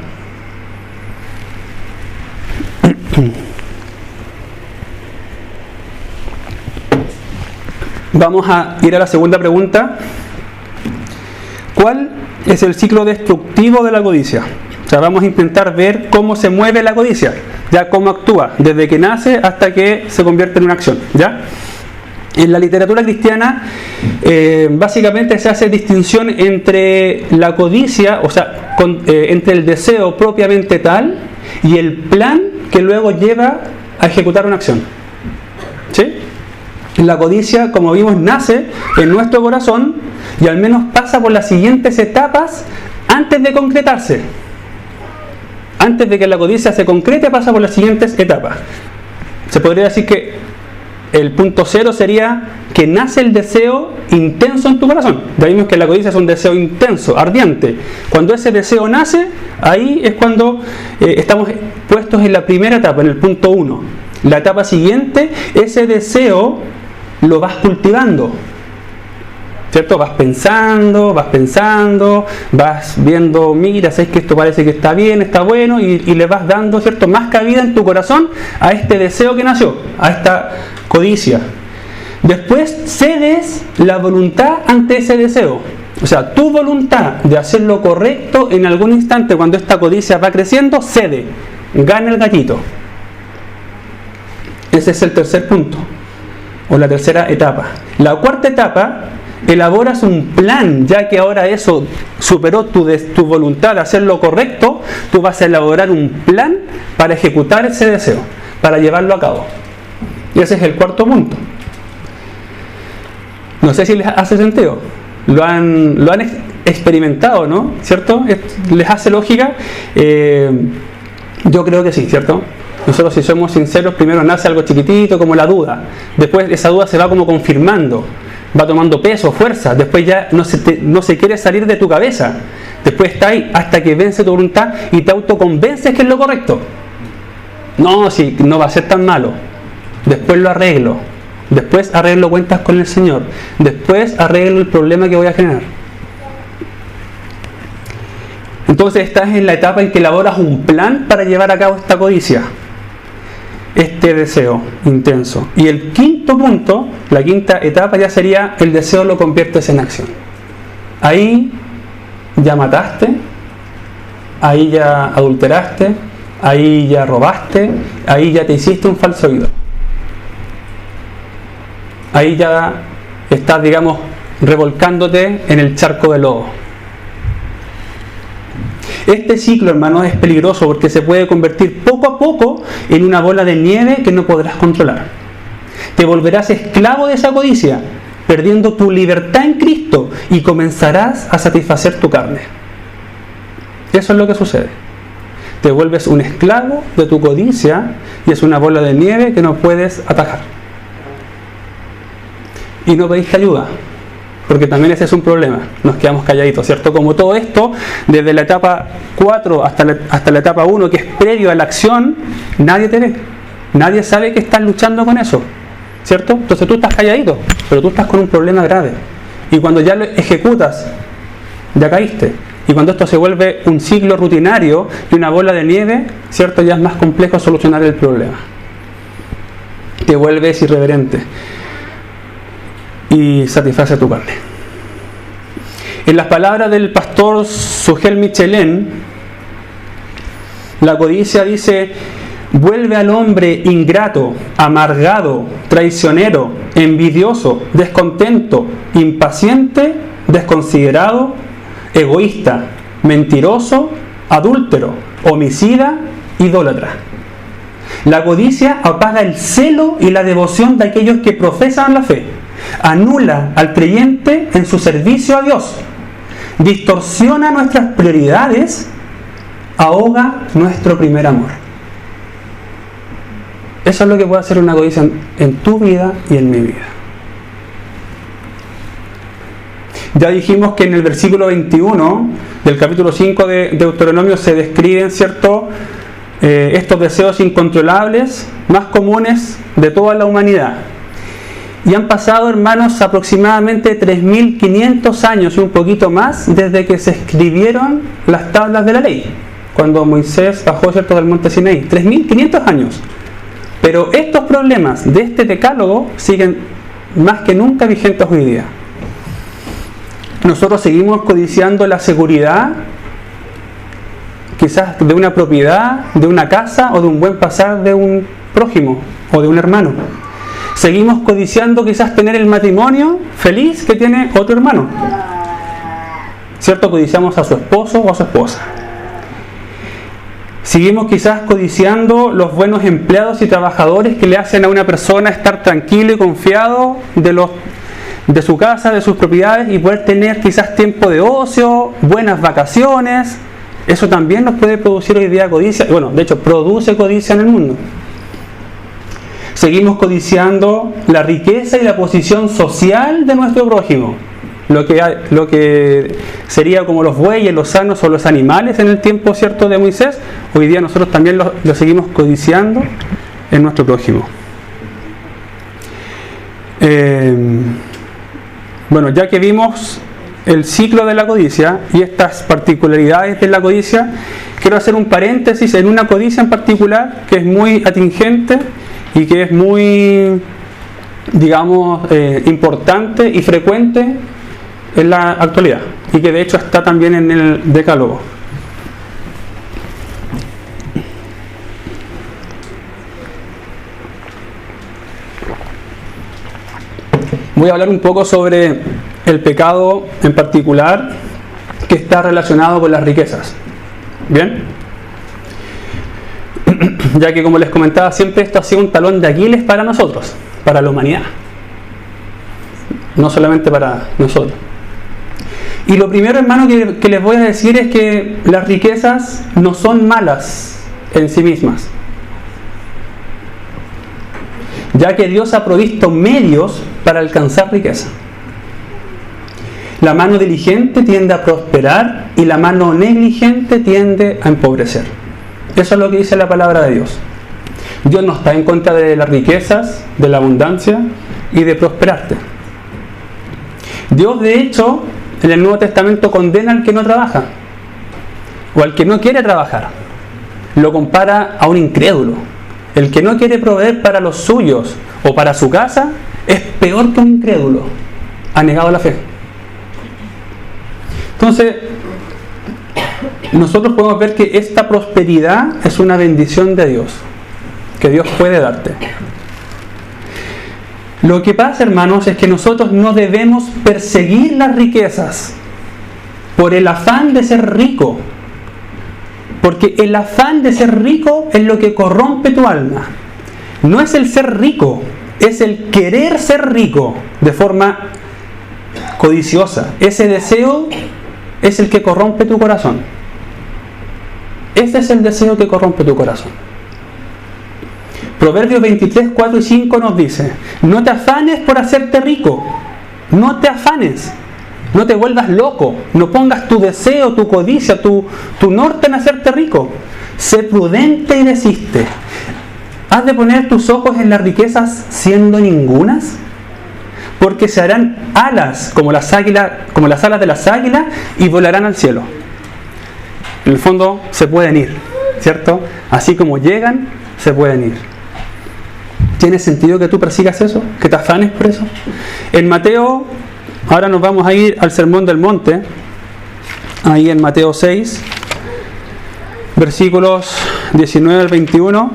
Vamos a ir a la segunda pregunta. ¿Cuál es el ciclo destructivo de la codicia? O sea, vamos a intentar ver cómo se mueve la codicia, ya cómo actúa, desde que nace hasta que se convierte en una acción, ¿ya? En la literatura cristiana, básicamente se hace distinción entre la codicia, o sea, entre el deseo propiamente tal y el plan que luego lleva a ejecutar una acción. ¿Sí? La codicia, como vimos, nace en nuestro corazón y al menos pasa por las siguientes etapas antes de concretarse. Antes de que la codicia se concrete, pasa por las siguientes etapas. Se podría decir que el punto cero sería que nace el deseo intenso en tu corazón. Ya vimos que la codicia es un deseo intenso, ardiente. Cuando ese deseo nace, ahí es cuando estamos puestos en la primera etapa, en el punto 1. La etapa siguiente, ese deseo lo vas cultivando, ¿cierto? Vas pensando, vas viendo, mira, sabes que esto parece que está bien, está bueno, y le vas dando, ¿cierto?, más cabida en tu corazón a este deseo que nació, a esta codicia. Después cedes la voluntad ante ese deseo. O sea, tu voluntad de hacer lo correcto en algún instante, cuando esta codicia va creciendo, cede, gana el gatito. Ese es el tercer punto, o la tercera etapa. La cuarta etapa, elaboras un plan, ya que ahora eso superó tu voluntad de hacer lo correcto, tú vas a elaborar un plan para ejecutar ese deseo, para llevarlo a cabo. Y ese es el cuarto punto. No sé si les hace sentido. Lo han experimentado, ¿no? ¿Cierto? ¿Les hace lógica? Yo creo que sí, ¿cierto? Nosotros, si somos sinceros, primero nace algo chiquitito, como la duda. Después esa duda se va como confirmando, va tomando peso, fuerza. Después ya no se quiere salir de tu cabeza. Después está ahí hasta que vence tu voluntad y te autoconvences que es lo correcto. No, sí, no va a ser tan malo. Después lo arreglo. Después arreglo cuentas con el Señor. Después arreglo el problema que voy a generar. Entonces estás en la etapa en que elaboras un plan para llevar a cabo esta codicia, este deseo intenso. Y el quinto punto, la quinta etapa ya sería el deseo lo conviertes en acción. Ahí ya mataste, ahí ya adulteraste, ahí ya robaste, ahí ya te hiciste un falso ídolo. Ahí ya estás, digamos, revolcándote en el charco de lodo. Este ciclo, hermanos, es peligroso porque se puede convertir poco a poco en una bola de nieve que no podrás controlar. Te volverás esclavo de esa codicia, perdiendo tu libertad en Cristo, y comenzarás a satisfacer tu carne. Eso es lo que sucede. Te vuelves un esclavo de tu codicia y es una bola de nieve que no puedes atajar. Y no pediste ayuda, porque también ese es un problema. Nos quedamos calladitos, ¿cierto? Como todo esto, desde la etapa 4 hasta la etapa 1, que es previo a la acción, nadie te ve. Nadie sabe que estás luchando con eso, ¿cierto? Entonces tú estás calladito, pero tú estás con un problema grave. Y cuando ya lo ejecutas, ya caíste. Y cuando esto se vuelve un ciclo rutinario y una bola de nieve, ¿cierto? Ya es más complejo solucionar el problema. Te vuelves irreverente y satisface tu carne. En las palabras del pastor Sugel Michelin, la codicia dice: vuelve al hombre ingrato, amargado, traicionero, envidioso, descontento, impaciente, desconsiderado, egoísta, mentiroso, adúltero, homicida, idólatra. La codicia apaga el celo y la devoción de aquellos que profesan la fe. Anula al creyente en su servicio a Dios, distorsiona nuestras prioridades, ahoga nuestro primer amor. Eso es lo que puede hacer una codicia en tu vida y en mi vida. Ya dijimos que en el versículo 21 del capítulo 5 de Deuteronomio se describen, ¿cierto?, estos deseos incontrolables más comunes de toda la humanidad. Y han pasado, hermanos, aproximadamente 3.500 años y un poquito más desde que se escribieron las tablas de la ley, cuando Moisés bajó, ¿cierto?, del monte Sinaí. 3.500 años. Pero estos problemas de este decálogo siguen más que nunca vigentes hoy día. Nosotros seguimos codiciando la seguridad, quizás de una propiedad, de una casa o de un buen pasar de un prójimo o de un hermano. Seguimos codiciando quizás tener el matrimonio feliz que tiene otro hermano, ¿cierto? Codiciamos a su esposo o a su esposa. Seguimos quizás codiciando los buenos empleados y trabajadores que le hacen a una persona estar tranquilo y confiado de su casa, de sus propiedades, y poder tener quizás tiempo de ocio, buenas vacaciones. Eso también nos puede producir hoy día codicia. Bueno, de hecho, produce codicia en el mundo. Seguimos codiciando la riqueza y la posición social de nuestro prójimo. Lo que sería como los bueyes, los sanos o los animales en el tiempo, ¿cierto?, de Moisés. Hoy día nosotros también lo seguimos codiciando en nuestro prójimo. Bueno, ya que vimos el ciclo de la codicia y estas particularidades de la codicia, quiero hacer un paréntesis en una codicia en particular que es muy atingente y que es muy, digamos, importante y frecuente en la actualidad, y que de hecho está también en el decálogo. Voy a hablar un poco sobre el pecado en particular que está relacionado con las riquezas. ¿Bien? Ya que, como les comentaba, siempre esto ha sido un talón de Aquiles para nosotros, para la humanidad, no solamente para nosotros. Y lo primero, hermano, que les voy a decir es que las riquezas no son malas en sí mismas, ya que Dios ha provisto medios para alcanzar riqueza. La mano diligente tiende a prosperar y la mano negligente tiende a empobrecer. Eso es lo que dice la palabra de Dios. Dios no está en contra de las riquezas, de la abundancia y de prosperarte. Dios, de hecho, en el Nuevo Testamento condena al que no trabaja o al que no quiere trabajar. Lo compara a un incrédulo. El que no quiere proveer para los suyos o para su casa es peor que un incrédulo. Ha negado la fe. Entonces, nosotros podemos ver que esta prosperidad es una bendición de Dios, que Dios puede darte. Lo que pasa, hermanos, es que nosotros no debemos perseguir las riquezas por el afán de ser rico, porque el afán de ser rico es lo que corrompe tu alma. No es el ser rico, es el querer ser rico de forma codiciosa. Ese deseo es el que corrompe tu corazón. Ese es el deseo que corrompe tu corazón. Proverbios 23, 4 y 5 nos dice: no te afanes por hacerte rico, no te afanes, no te vuelvas loco, no pongas tu deseo, tu codicia, tu norte en hacerte rico. Sé prudente y desiste. ¿Has de poner tus ojos en las riquezas siendo ningunas? Porque se harán alas como las alas de las águilas y volarán al cielo. En el fondo se pueden ir, ¿cierto? Así como llegan, se pueden ir. ¿Tiene sentido que tú persigas eso? ¿Que te afanes por eso? En Mateo, ahora nos vamos a ir al Sermón del Monte, ahí en Mateo 6, versículos 19 al 21.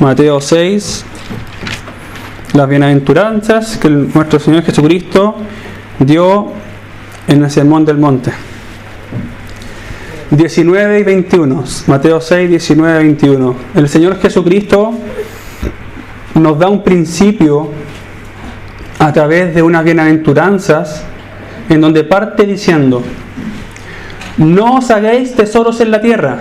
Mateo 6, las bienaventuranzas que nuestro Señor Jesucristo dio en el Sermón del Monte. 19 y 21, Mateo 6, 19 y 21. El Señor Jesucristo nos da un principio a través de unas bienaventuranzas en donde parte diciendo: no os hagáis tesoros en la tierra,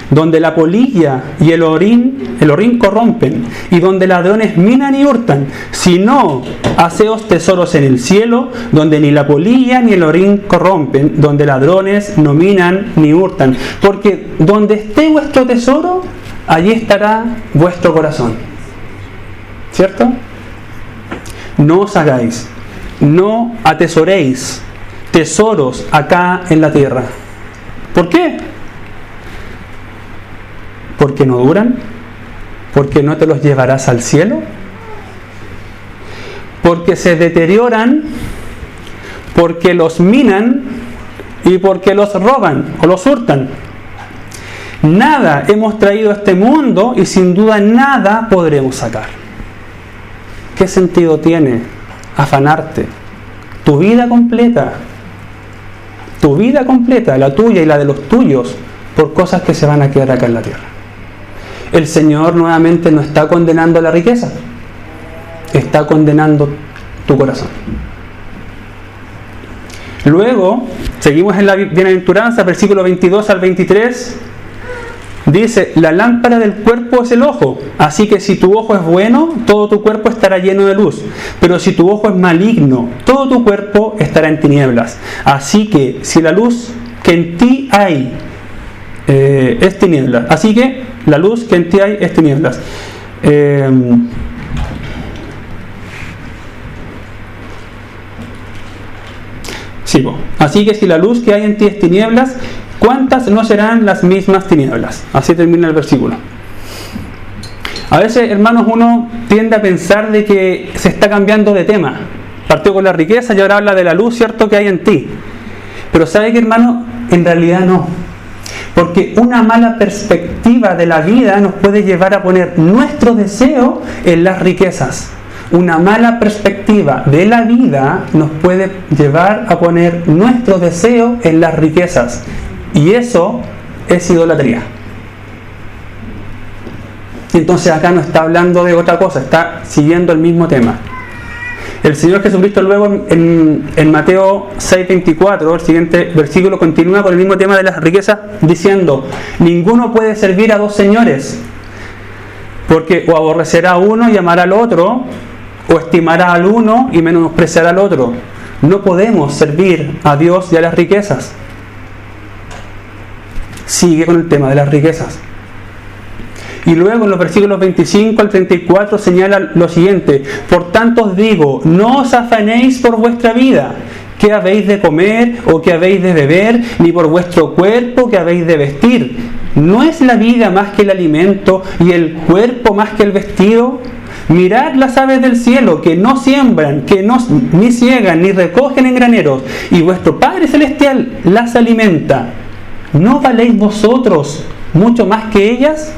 donde la polilla y el orín corrompen, y donde ladrones minan y hurtan, sino haceos tesoros en el cielo, donde ni la polilla ni el orín corrompen, donde ladrones no minan ni hurtan. Porque donde esté vuestro tesoro, allí estará vuestro corazón. ¿Cierto? No os hagáis, no atesoréis tesoros acá en la tierra. ¿Por qué? Porque no duran, porque no te los llevarás al cielo, porque se deterioran, porque los minan y porque los roban o los hurtan. Nada hemos traído a este mundo y sin duda nada podremos sacar. ¿Qué sentido tiene afanarte? Tu vida completa, la tuya y la de los tuyos, por cosas que se van a quedar acá en la tierra. El Señor nuevamente no está condenando la riqueza, está condenando tu corazón. Luego, seguimos en la bienaventuranza, versículo 22 al 23, dice: la lámpara del cuerpo es el ojo, así que si tu ojo es bueno, todo tu cuerpo estará lleno de luz, pero si tu ojo es maligno, todo tu cuerpo estará en tinieblas. Así que si la luz que en ti hay es tinieblas, así que la luz que en ti hay es tinieblas. Así que si la luz que hay en ti es tinieblas, ¿cuántas no serán las mismas tinieblas? Así termina el versículo. A veces, hermanos, uno tiende a pensar de que se está cambiando de tema. Partió con la riqueza y ahora habla de la luz, ¿cierto?, que hay en ti. Pero ¿sabe qué, hermano? En realidad no. Porque una mala perspectiva de la vida nos puede llevar a poner nuestro deseo en las riquezas. Una mala perspectiva de la vida nos puede llevar a poner nuestro deseo en las riquezas. Y eso es idolatría. Entonces acá no está hablando de otra cosa, está siguiendo el mismo tema. El Señor Jesucristo luego en Mateo 6:24, el siguiente versículo, continúa con el mismo tema de las riquezas diciendo: ninguno puede servir a dos señores, porque o aborrecerá a uno y amará al otro, o estimará al uno y menospreciará al otro. No podemos servir a Dios y a las riquezas. Sigue con el tema de las riquezas. Y luego en los versículos 25 al 34 señala lo siguiente: por tanto os digo, no os afanéis por vuestra vida, qué habéis de comer o qué habéis de beber, ni por vuestro cuerpo qué habéis de vestir. ¿No es la vida más que el alimento y el cuerpo más que el vestido? Mirad las aves del cielo, que no siembran, ni ciegan, ni recogen en graneros, y vuestro Padre Celestial las alimenta. ¿No valéis vosotros mucho más que ellas?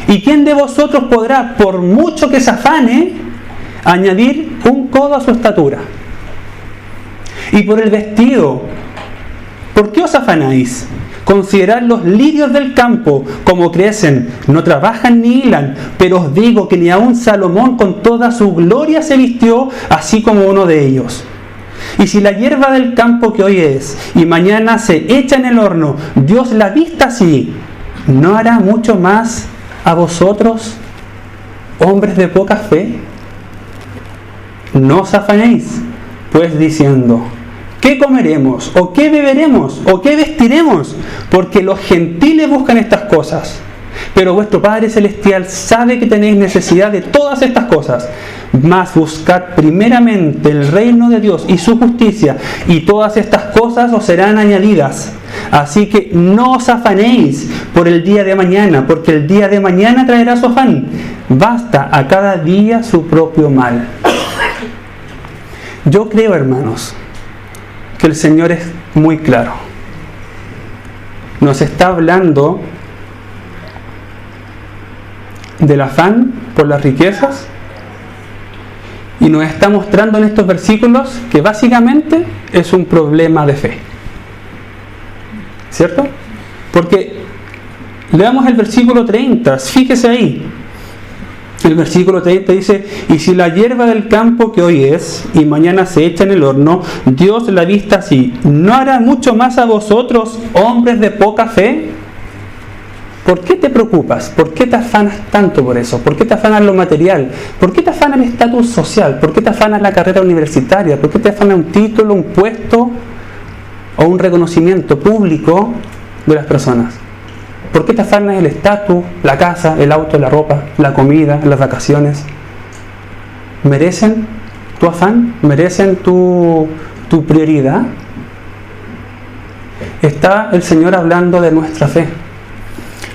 ¿Y quién de vosotros podrá, por mucho que se afane, añadir un codo a su estatura? Y por el vestido, ¿por qué os afanáis? Considerad los lirios del campo, como crecen, no trabajan ni hilan, pero os digo que ni aun Salomón con toda su gloria se vistió así como uno de ellos. Y si la hierba del campo que hoy es y mañana se echa en el horno, Dios la vista así, ¿no hará mucho más a vosotros, hombres de poca fe? No os afanéis, pues diciendo, ¿qué comeremos? ¿O qué beberemos? ¿O qué vestiremos? Porque los gentiles buscan estas cosas. Pero vuestro Padre Celestial sabe que tenéis necesidad de todas estas cosas. Mas buscad primeramente el reino de Dios y su justicia, y todas estas cosas os serán añadidas. Así que no os afanéis por el día de mañana, porque el día de mañana traerá su afán. Basta a cada día su propio mal. Yo creo, hermanos, que el Señor es muy claro. Nos está hablando del afán por las riquezas y nos está mostrando en estos versículos que básicamente es un problema de fe. ¿Cierto? Porque leamos el versículo 30, fíjese ahí. El versículo 30 dice, y si la hierba del campo que hoy es y mañana se echa en el horno, Dios la vista así, ¿no hará mucho más a vosotros, hombres de poca fe? ¿Por qué te preocupas? ¿Por qué te afanas tanto por eso? ¿Por qué te afanas lo material? ¿Por qué te afanas el estatus social? ¿Por qué te afanas la carrera universitaria? ¿Por qué te afanas un título, un puesto o un reconocimiento público de las personas? ¿Por qué te afanas el estatus, la casa, el auto, la ropa, la comida, las vacaciones? ¿Merecen tu afán? ¿Merecen tu prioridad? Está el Señor hablando de nuestra fe.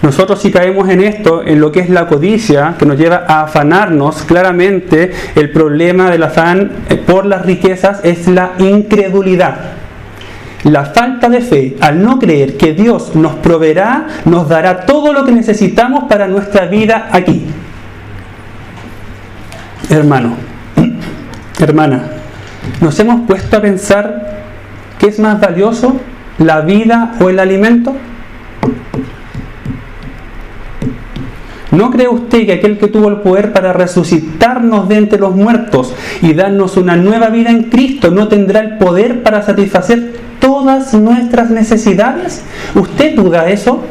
Nosotros si caemos en esto, en lo que es la codicia, que nos lleva a afanarnos, claramente el problema del afán por las riquezas es la incredulidad. La falta de fe, al no creer que Dios nos proveerá, nos dará todo lo que necesitamos para nuestra vida aquí. Hermano, hermana, ¿nos hemos puesto a pensar qué es más valioso, la vida o el alimento? ¿No cree usted que aquel que tuvo el poder para resucitarnos de entre los muertos y darnos una nueva vida en Cristo no tendrá el poder para satisfacer todas nuestras necesidades? ¿Usted duda eso?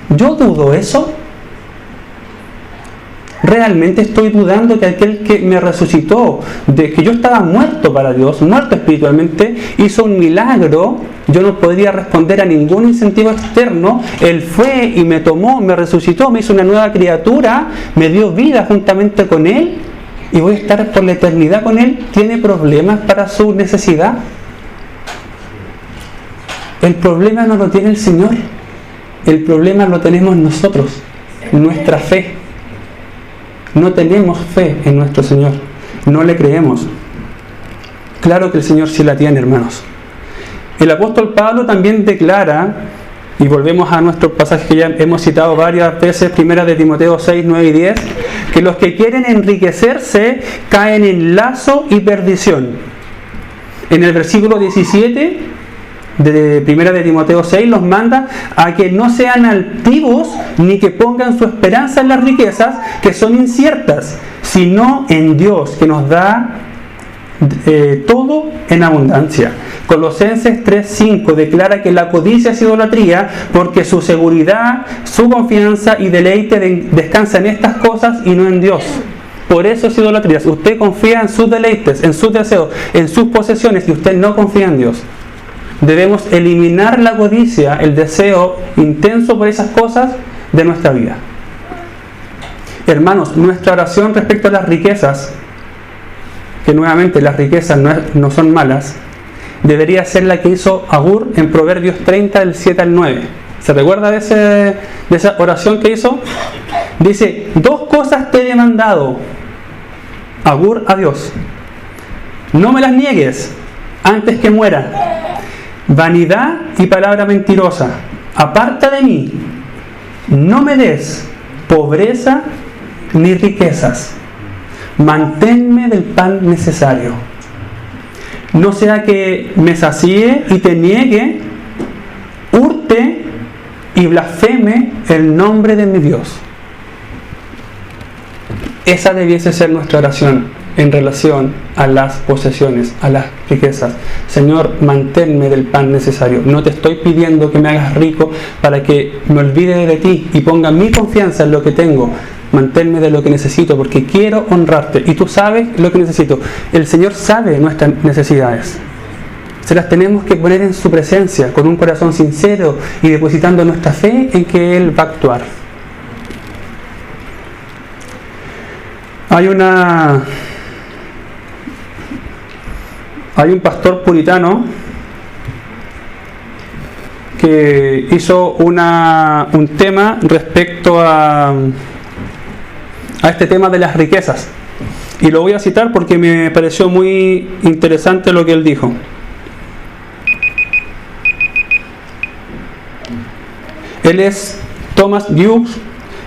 ¿Yo dudo eso? Realmente estoy dudando que aquel que me resucitó, de que yo estaba muerto para Dios, muerto espiritualmente, hizo un milagro. Yo no podría responder a ningún incentivo externo. Él fue y me tomó, me resucitó, me hizo una nueva criatura, me dio vida juntamente con Él y voy a estar por la eternidad con Él. ¿Tiene problemas para su necesidad? El problema no lo tiene el Señor. El problema lo tenemos nosotros, nuestra fe. No tenemos fe en nuestro Señor. No le creemos. Claro que el Señor sí la tiene, hermanos. El apóstol Pablo también declara, y volvemos a nuestro pasaje que ya hemos citado varias veces, 1 de Timoteo 6, 9 y 10, que los que quieren enriquecerse caen en lazo y perdición. En el versículo 17 de 1 de Timoteo 6 los manda a que no sean altivos ni que pongan su esperanza en las riquezas que son inciertas, sino en Dios que nos da todo en abundancia. Colosenses 3:5 declara que la codicia es idolatría porque su seguridad, su confianza y deleite descansa en estas cosas y no en Dios. Por eso es idolatría. Usted confía en sus deleites, en sus deseos, en sus posesiones y usted no confía en Dios. Debemos eliminar la codicia, el deseo intenso por esas cosas de nuestra vida. Hermanos, nuestra oración respecto a las riquezas, que nuevamente las riquezas no son malas, debería ser la que hizo Agur en Proverbios 30, del 7 al 9. ¿Se recuerda de esa oración que hizo? Dice, 2 cosas te he demandado. Agur a Dios. No me las niegues antes que muera. Vanidad y palabra mentirosa. Aparta de mí. No me des pobreza ni riquezas. Manténme del pan necesario. No sea que me sacie y te niegue, hurte y blasfeme el nombre de mi Dios. Esa debiese ser nuestra oración en relación a las posesiones, a las riquezas. Señor, manténme del pan necesario. No te estoy pidiendo que me hagas rico para que me olvide de ti y ponga mi confianza en lo que tengo. Manténme de lo que necesito porque quiero honrarte. Y tú sabes lo que necesito. El Señor sabe nuestras necesidades. Se las tenemos que poner en su presencia con un corazón sincero y depositando nuestra fe en que Él va a actuar. Hay un pastor puritano que hizo un tema respecto a este tema de las riquezas. Y lo voy a citar porque me pareció muy interesante lo que él dijo. Él es Thomas Hughes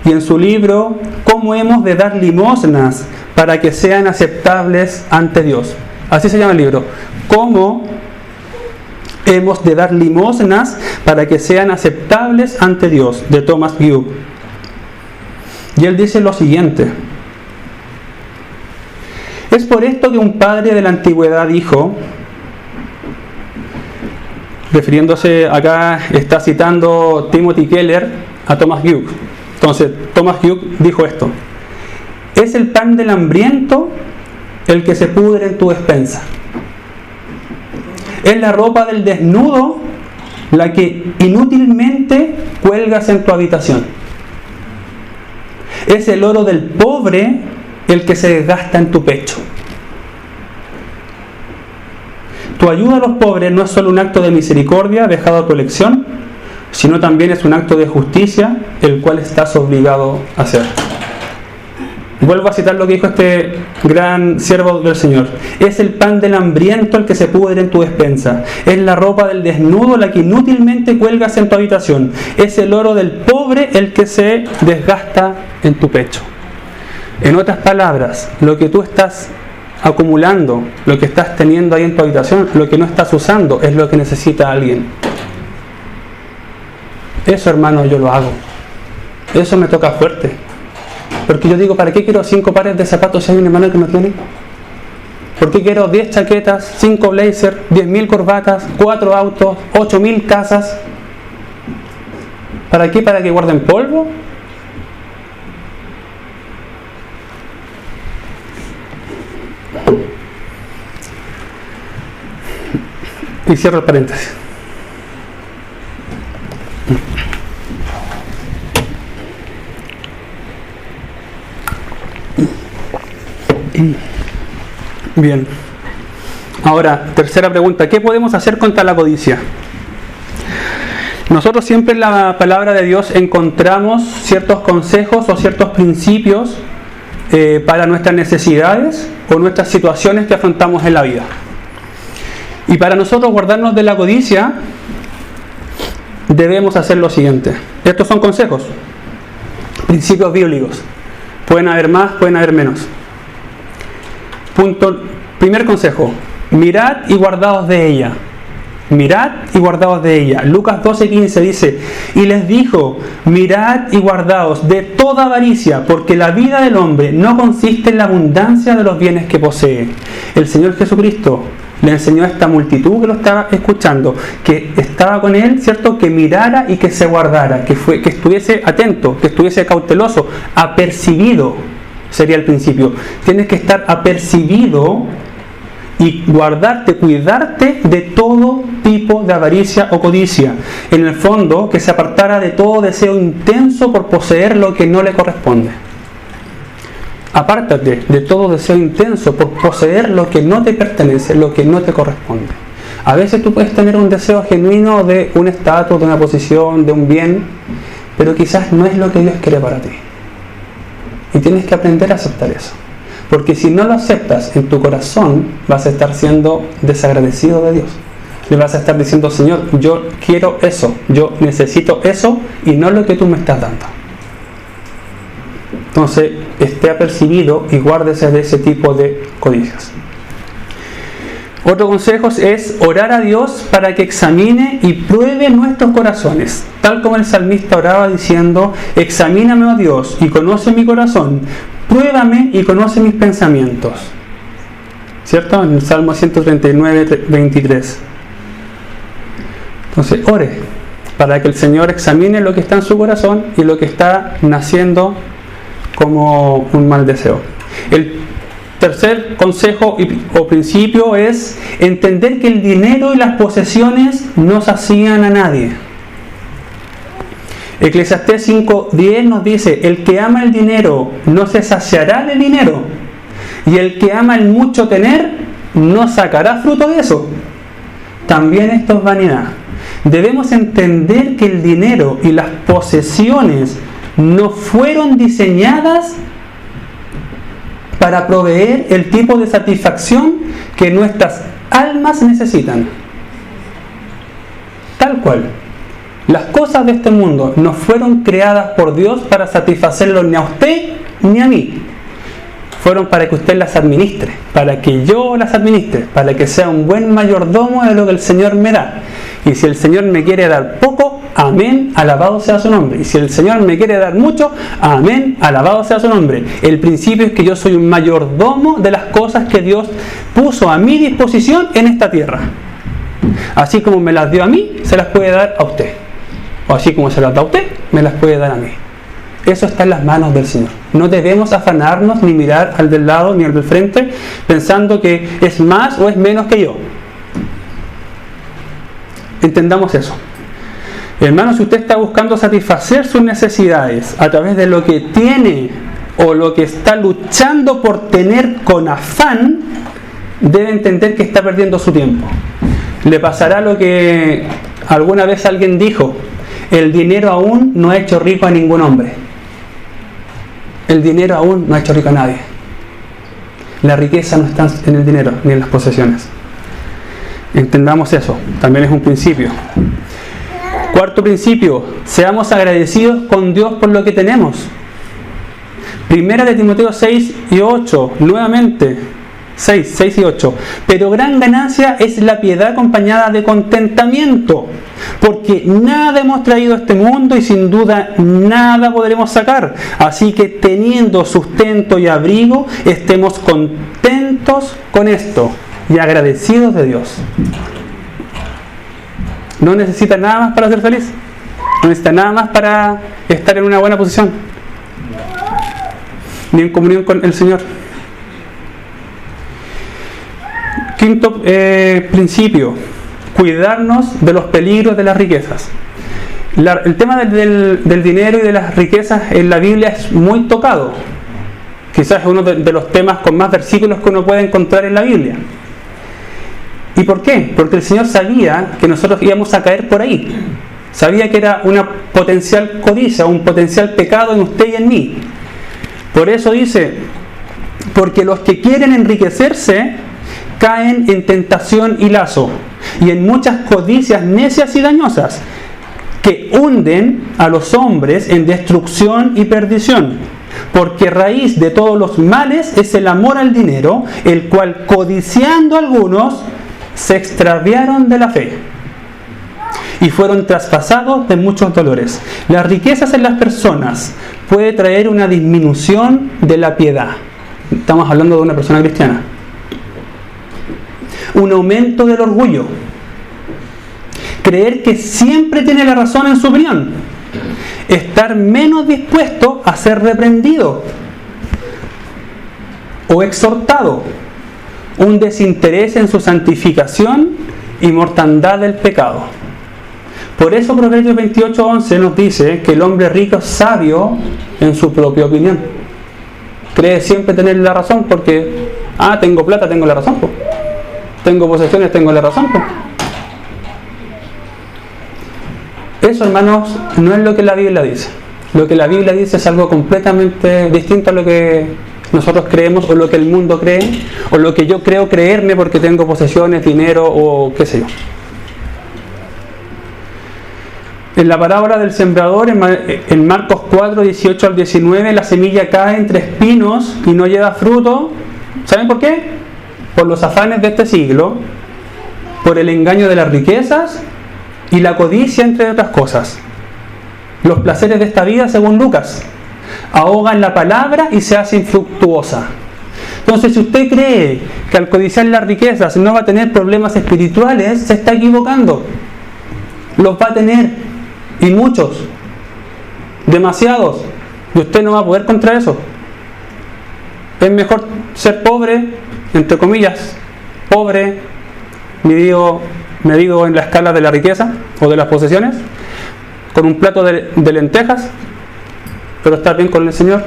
y en su libro ¿Cómo hemos de dar limosnas para que sean aceptables ante Dios? Así se llama el libro. ¿Cómo hemos de dar limosnas para que sean aceptables ante Dios? De Thomas Hughes. Y él dice lo siguiente: es por esto que un padre de la antigüedad dijo, refiriéndose acá, está citando Timothy Keller a Thomas Hughes. Entonces, Thomas Hughes dijo esto: es el pan del hambriento el que se pudre en tu despensa. Es la ropa del desnudo la que inútilmente cuelgas en tu habitación. Es el oro del pobre el que se desgasta en tu pecho. Tu ayuda a los pobres no es solo un acto de misericordia dejado a tu elección, sino también es un acto de justicia el cual estás obligado a hacer. Vuelvo a citar lo que dijo este gran siervo del Señor. Es el pan del hambriento el que se pudre en tu despensa. Es la ropa del desnudo la que inútilmente cuelgas en tu habitación. Es el oro del pobre el que se desgasta en tu pecho. En otras palabras, lo que tú estás acumulando, lo que estás teniendo ahí en tu habitación, lo que no estás usando, es lo que necesita alguien. Eso, hermano, yo lo hago. Eso me toca fuerte. Porque yo digo, ¿para qué quiero 5 pares de zapatos si hay un hermano que no tiene? ¿Por qué quiero 10 chaquetas, 5 blazers, 10.000 corbatas, 4 autos, 8.000 casas? ¿Para qué? ¿Para que guarden polvo? Y cierro el paréntesis. Bien. Ahora, tercera pregunta. ¿Qué podemos hacer contra la codicia? Nosotros siempre en la palabra de Dios encontramos ciertos consejos o ciertos principios para nuestras necesidades o nuestras situaciones que afrontamos en la vida. Y para nosotros guardarnos de la codicia, debemos hacer lo siguiente. Estos son consejos, principios bíblicos. Pueden haber más, pueden haber menos. Primer consejo: mirad y guardaos de ella. Mirad y guardaos de ella. Lucas 12:15 dice: y les dijo, mirad y guardaos de toda avaricia, porque la vida del hombre no consiste en la abundancia de los bienes que posee. El Señor Jesucristo le enseñó a esta multitud que lo estaba escuchando, que estaba con él, ¿cierto?, que mirara y que se guardara, que estuviese atento, que estuviese cauteloso, apercibido, sería el principio. Tienes que estar apercibido y guardarte, cuidarte de todo tipo de avaricia o codicia. En el fondo, que se apartara de todo deseo intenso por poseer lo que no le corresponde. Apártate de todo deseo intenso por poseer lo que no te pertenece, lo que no te corresponde. A veces tú puedes tener un deseo genuino de un estatus, de una posición, de un bien, pero quizás no es lo que Dios quiere para ti. Y tienes que aprender a aceptar eso. Porque si no lo aceptas en tu corazón, vas a estar siendo desagradecido de Dios. Le vas a estar diciendo: Señor, yo quiero eso, yo necesito eso y no lo que tú me estás dando. Entonces, esté apercibido y guárdese de ese tipo de codicias. Otro consejo es orar a Dios para que examine y pruebe nuestros corazones. Tal como el salmista oraba diciendo: examíname, oh Dios, y conoce mi corazón. Pruébame y conoce mis pensamientos. ¿Cierto? En el Salmo 139, 23. Entonces, ore para que el Señor examine lo que está en su corazón y lo que está naciendo como un mal deseo. El tercer consejo o principio es entender que el dinero y las posesiones no sacian a nadie. Eclesiastés 5:10 nos dice: el que ama el dinero no se saciará de dinero, y el que ama el mucho tener no sacará fruto de eso. También esto es vanidad. Debemos entender que el dinero y las posesiones no fueron diseñadas para proveer el tipo de satisfacción que nuestras almas necesitan. Tal cual. Las cosas de este mundo no fueron creadas por Dios para satisfacerlo ni a usted ni a mí. Fueron para que usted las administre, para que yo las administre, para que sea un buen mayordomo de lo que el Señor me da. Y si el Señor me quiere dar poco, amén, alabado sea su nombre. Y si el Señor me quiere dar mucho, amén, alabado sea su nombre. El principio es que yo soy un mayordomo de las cosas que Dios puso a mi disposición en esta tierra. Así como me las dio a mí, se las puede dar a usted. O así como se las da a usted, me las puede dar a mí. Eso está en las manos del Señor. No debemos afanarnos ni mirar al del lado ni al del frente pensando que es más o es menos que yo. Entendamos eso. Hermano, si usted está buscando satisfacer sus necesidades a través de lo que tiene o lo que está luchando por tener con afán, debe entender que está perdiendo su tiempo. Le pasará lo que alguna vez alguien dijo: el dinero aún no ha hecho rico a ningún hombre. El dinero aún no ha hecho rico a nadie. La riqueza no está en el dinero ni en las posesiones. Entendamos eso, también es un principio. Cuarto principio: seamos agradecidos con Dios por lo que tenemos. Primera de Timoteo 6 y 8, nuevamente 6 y 8. Pero gran ganancia es la piedad acompañada de contentamiento, porque nada hemos traído a este mundo y sin duda nada podremos sacar. Así que teniendo sustento y abrigo, estemos contentos con esto y agradecidos de Dios. No necesita nada más para ser feliz. No necesita nada más para estar en una buena posición, ni en comunión con el Señor. Quinto principio: cuidarnos de los peligros de las riquezas. El tema del dinero y de las riquezas en la Biblia es muy tocado. Quizás es uno de los temas con más versículos que uno puede encontrar en la Biblia. ¿Y por qué? Porque el Señor sabía que nosotros íbamos a caer por ahí. Sabía que era una potencial codicia, un potencial pecado en usted y en mí. Por eso dice: porque los que quieren enriquecerse caen en tentación y lazo, y en muchas codicias necias y dañosas, que hunden a los hombres en destrucción y perdición. Porque raíz de todos los males es el amor al dinero, el cual, codiciando algunos, se extraviaron de la fe y fueron traspasados de muchos dolores. Las riquezas en las personas puede traer una disminución de la piedad. Estamos hablando de una persona cristiana. Un aumento del orgullo. Creer que siempre tiene la razón en su opinión. Estar menos dispuesto a ser reprendido o exhortado. Un desinterés en su santificación y mortandad del pecado. Por eso Proverbios 28:11 nos dice que el hombre rico es sabio en su propia opinión. Cree siempre tener la razón porque, tengo plata, tengo la razón. Tengo posesiones, tengo la razón. Eso, hermanos, no es lo que la Biblia dice. Lo que la Biblia dice es algo completamente distinto a lo que nosotros creemos, o lo que el mundo cree, o lo que yo creo creerme porque tengo posesiones, dinero o qué sé yo. En la parábola del sembrador, en Marcos 4, 18 al 19, la semilla cae entre espinos y no lleva fruto. ¿Saben por qué? Por los afanes de este siglo, por el engaño de las riquezas y la codicia, entre otras cosas. Los placeres de esta vida, según Lucas, ahogan la palabra y se hace infructuosa. Entonces, si usted cree que al codiciar las riquezas no va a tener problemas espirituales, se está equivocando. Los va a tener. Y muchos, demasiados, y usted no va a poder contra eso. Es mejor ser pobre, entre comillas, pobre, medido en la escala de la riqueza o de las posesiones, con un plato de lentejas, pero estar bien con el Señor,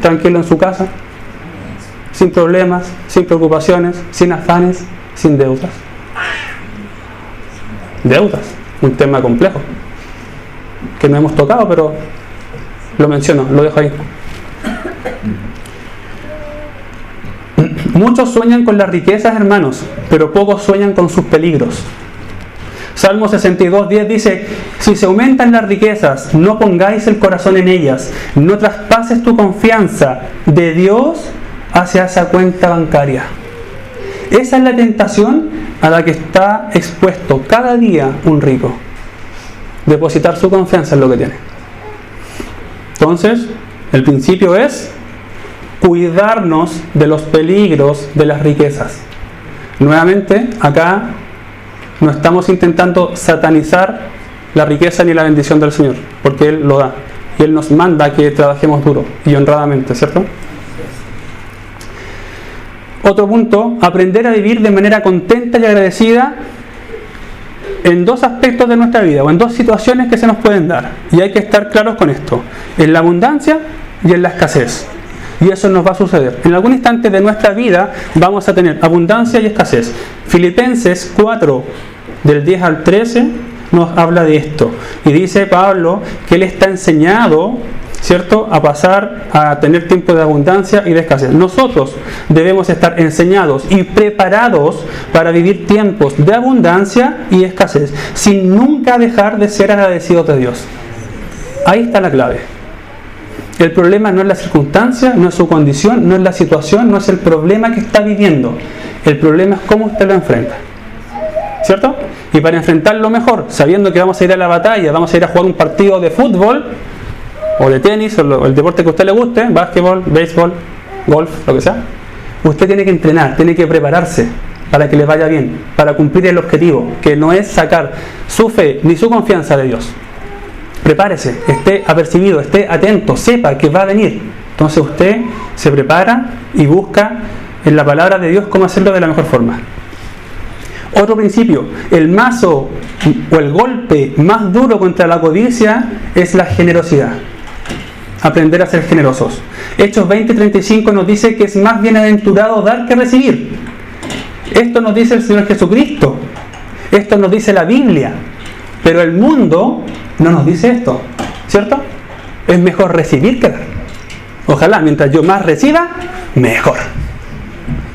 tranquilo en su casa, sin problemas, sin preocupaciones, sin afanes, sin deudas. Deudas, un tema complejo que no hemos tocado, pero lo menciono, lo dejo ahí. Muchos sueñan con las riquezas, hermanos, pero pocos sueñan con sus peligros. Salmo 62:10 dice: si se aumentan las riquezas, no pongáis el corazón en ellas, no traspases tu confianza de Dios hacia esa cuenta bancaria. Esa es la tentación a la que está expuesto cada día un rico. Depositar su confianza en lo que tiene. Entonces, el principio es cuidarnos de los peligros de las riquezas. Nuevamente, acá no estamos intentando satanizar la riqueza ni la bendición del Señor, porque Él lo da. Y Él nos manda que trabajemos duro y honradamente, ¿cierto? Otro punto, aprender a vivir de manera contenta y agradecida en dos aspectos de nuestra vida, o en dos situaciones que se nos pueden dar. Y hay que estar claros con esto: en la abundancia y en la escasez. Y eso nos va a suceder. En algún instante de nuestra vida vamos a tener abundancia y escasez. Filipenses 4, del 10 al 13, nos habla de esto. Y dice Pablo que él está enseñado, ¿cierto?, a pasar a tener tiempo de abundancia y de escasez. Nosotros debemos estar enseñados y preparados para vivir tiempos de abundancia y escasez, sin nunca dejar de ser agradecidos de Dios. Ahí está la clave. El problema no es la circunstancia, no es su condición, no es la situación, no es el problema que está viviendo. El problema es cómo usted lo enfrenta, ¿cierto? Y para enfrentarlo mejor, sabiendo que vamos a ir a la batalla, vamos a ir a jugar un partido de fútbol o de tenis, o el deporte que a usted le guste, básquetbol, béisbol, golf, lo que sea, usted tiene que entrenar, tiene que prepararse para que le vaya bien, para cumplir el objetivo, que no es sacar su fe ni su confianza de Dios. Prepárese, esté apercibido, esté atento, sepa que va a venir. Entonces usted se prepara y busca en la palabra de Dios cómo hacerlo de la mejor forma. Otro principio, el mazo o el golpe más duro contra la codicia es la generosidad. Aprender a ser generosos. Hechos 20:35 nos dice que es más bienaventurado dar que recibir. Esto nos dice el Señor Jesucristo. Esto nos dice la Biblia. Pero el mundo no nos dice esto, ¿cierto? Es mejor recibir que dar. Ojalá, mientras yo más reciba, mejor.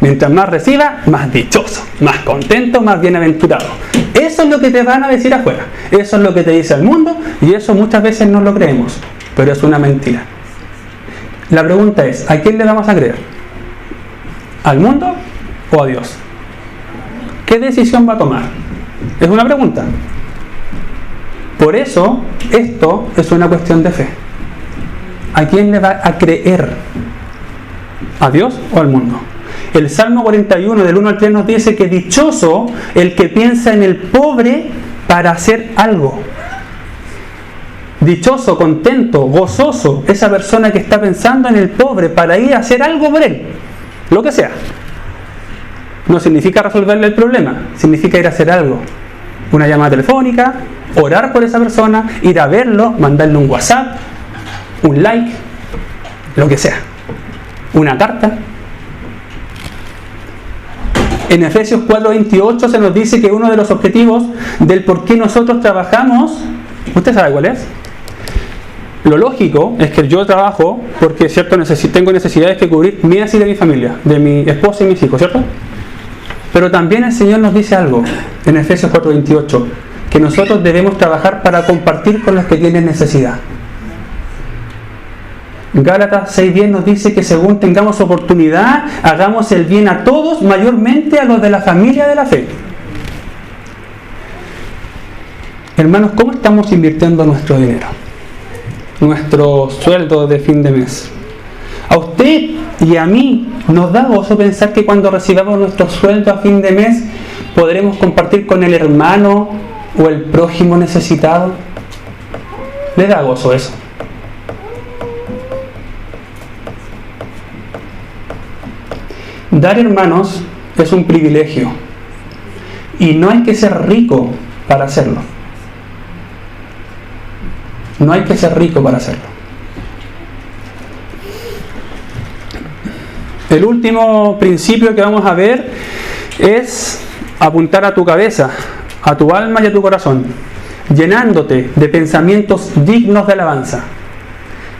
Mientras más reciba, más dichoso, más contento, más bienaventurado. Eso es lo que te van a decir afuera. Eso es lo que te dice el mundo, y eso muchas veces no lo creemos. Pero es una mentira. La pregunta es, ¿a quién le vamos a creer? ¿Al mundo o a Dios? ¿Qué decisión va a tomar? Es una pregunta. Por eso, esto es una cuestión de fe. ¿A quién le va a creer? ¿A Dios o al mundo? El Salmo 41, del 1 al 3, nos dice que dichoso el que piensa en el pobre para hacer algo. Dichoso, contento, gozoso, esa persona que está pensando en el pobre para ir a hacer algo por él, lo que sea. No significa resolverle el problema, significa ir a hacer algo. Una llamada telefónica, orar por esa persona, ir a verlo, mandarle un WhatsApp, un like, lo que sea, una carta. En Efesios 4:28 se nos dice que uno de los objetivos del por qué nosotros trabajamos, ¿usted sabe cuál es? Lo lógico es que yo trabajo porque, ¿cierto?, tengo necesidades que cubrir mías y de mi familia, de mi esposa y mis hijos, ¿cierto? Pero también el Señor nos dice algo en Efesios 4:28, que nosotros debemos trabajar para compartir con los que tienen necesidad. Gálatas 6:10 nos dice que según tengamos oportunidad, hagamos el bien a todos, mayormente a los de la familia de la fe. Hermanos, ¿cómo estamos invirtiendo nuestro dinero? Nuestro sueldo de fin de mes. A usted y a mí nos da gozo pensar que cuando recibamos nuestro sueldo a fin de mes podremos compartir con el hermano o el prójimo necesitado. ¿Le da gozo eso? Dar, hermanos, es un privilegio y no hay que ser rico para hacerlo. No hay que ser rico para hacerlo. El último principio que vamos a ver es apuntar a tu cabeza, a tu alma y a tu corazón, llenándote de pensamientos dignos de alabanza.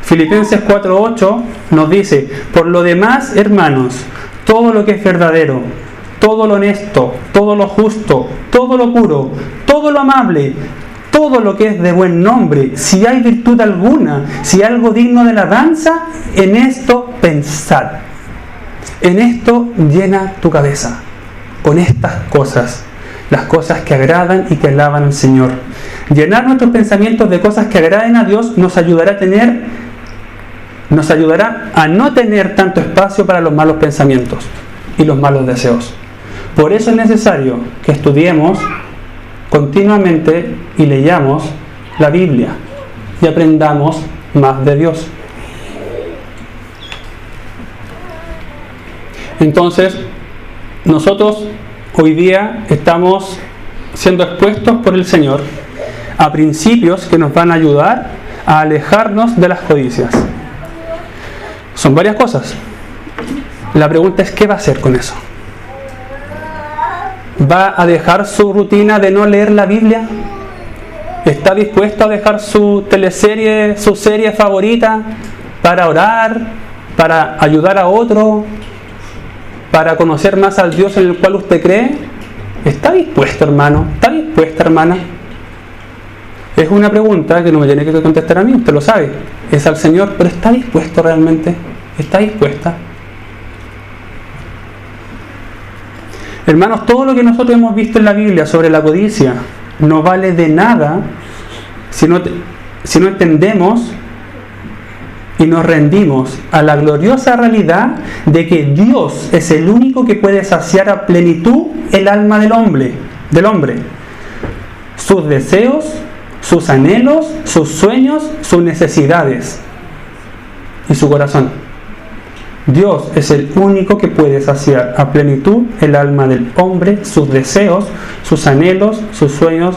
Filipenses 4:8 nos dice: por lo demás, hermanos, todo lo que es verdadero, todo lo honesto, todo lo justo, todo lo puro, todo lo amable, todo lo que es de buen nombre, si hay virtud alguna, si hay algo digno de alabanza, en esto pensad. En esto llena tu cabeza, con estas cosas, las cosas que agradan y que alaban al Señor. Llenar nuestros pensamientos de cosas que agraden a Dios nos ayudará a no tener tanto espacio para los malos pensamientos y los malos deseos. Por eso es necesario que estudiemos continuamente y leamos la Biblia y aprendamos más de Dios. Entonces, nosotros hoy día estamos siendo expuestos por el Señor a principios que nos van a ayudar a alejarnos de las codicias. Son varias cosas. La pregunta es: ¿qué va a hacer con eso? ¿Va a dejar su rutina de no leer la Biblia? ¿Está dispuesto a dejar su teleserie, su serie favorita para orar, para ayudar a otro, para conocer más al Dios en el cual usted cree? ¿Está dispuesto, hermano? ¿Está dispuesta, hermana? Es una pregunta que no me tiene que contestar a mí, usted lo sabe. Es al Señor, pero ¿está dispuesto realmente? ¿Está dispuesta? Hermanos, todo lo que nosotros hemos visto en la Biblia sobre la codicia no vale de nada si no entendemos y nos rendimos a la gloriosa realidad de que Dios es el único que puede saciar a plenitud el alma del hombre, sus deseos, sus anhelos, sus sueños, sus necesidades y su corazón. Dios es el único que puede saciar a plenitud el alma del hombre, sus deseos, sus anhelos, sus sueños,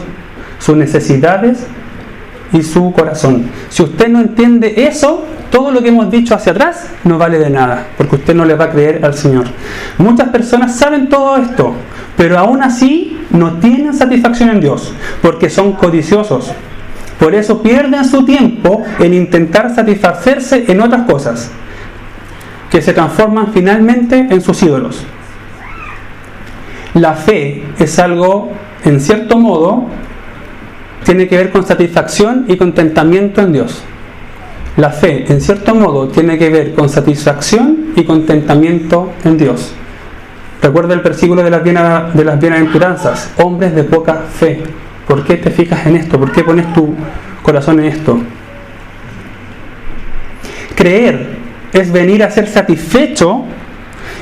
sus necesidades y su corazón. Si usted no entiende eso, todo lo que hemos dicho hacia atrás no vale de nada, porque usted no le va a creer al Señor. Muchas personas saben todo esto, pero aún así no tienen satisfacción en Dios, porque son codiciosos. Por eso pierden su tiempo en intentar satisfacerse en otras cosas, que se transforman finalmente en sus ídolos. La fe es algo, en cierto modo, tiene que ver con satisfacción y contentamiento en Dios. La fe, en cierto modo, tiene que ver con satisfacción y contentamiento en Dios. Recuerda el versículo de las bienaventuranzas: hombres de poca fe. ¿Por qué te fijas en esto? ¿Por qué pones tu corazón en esto? Creer es venir a ser satisfecho,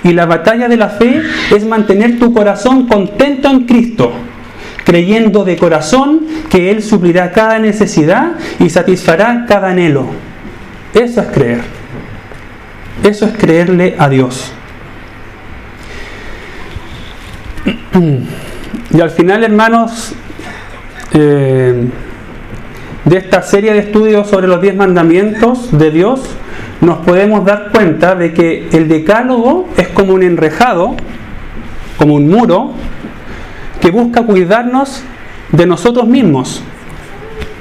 y la batalla de la fe es mantener tu corazón contento en Cristo, creyendo de corazón que Él suplirá cada necesidad y satisfará cada anhelo. Eso es creer. Eso es creerle a Dios. Y al final, hermanos, de esta serie de estudios sobre los 10 mandamientos de Dios, nos podemos dar cuenta de que el decálogo es como un enrejado, como un muro, que busca cuidarnos de nosotros mismos,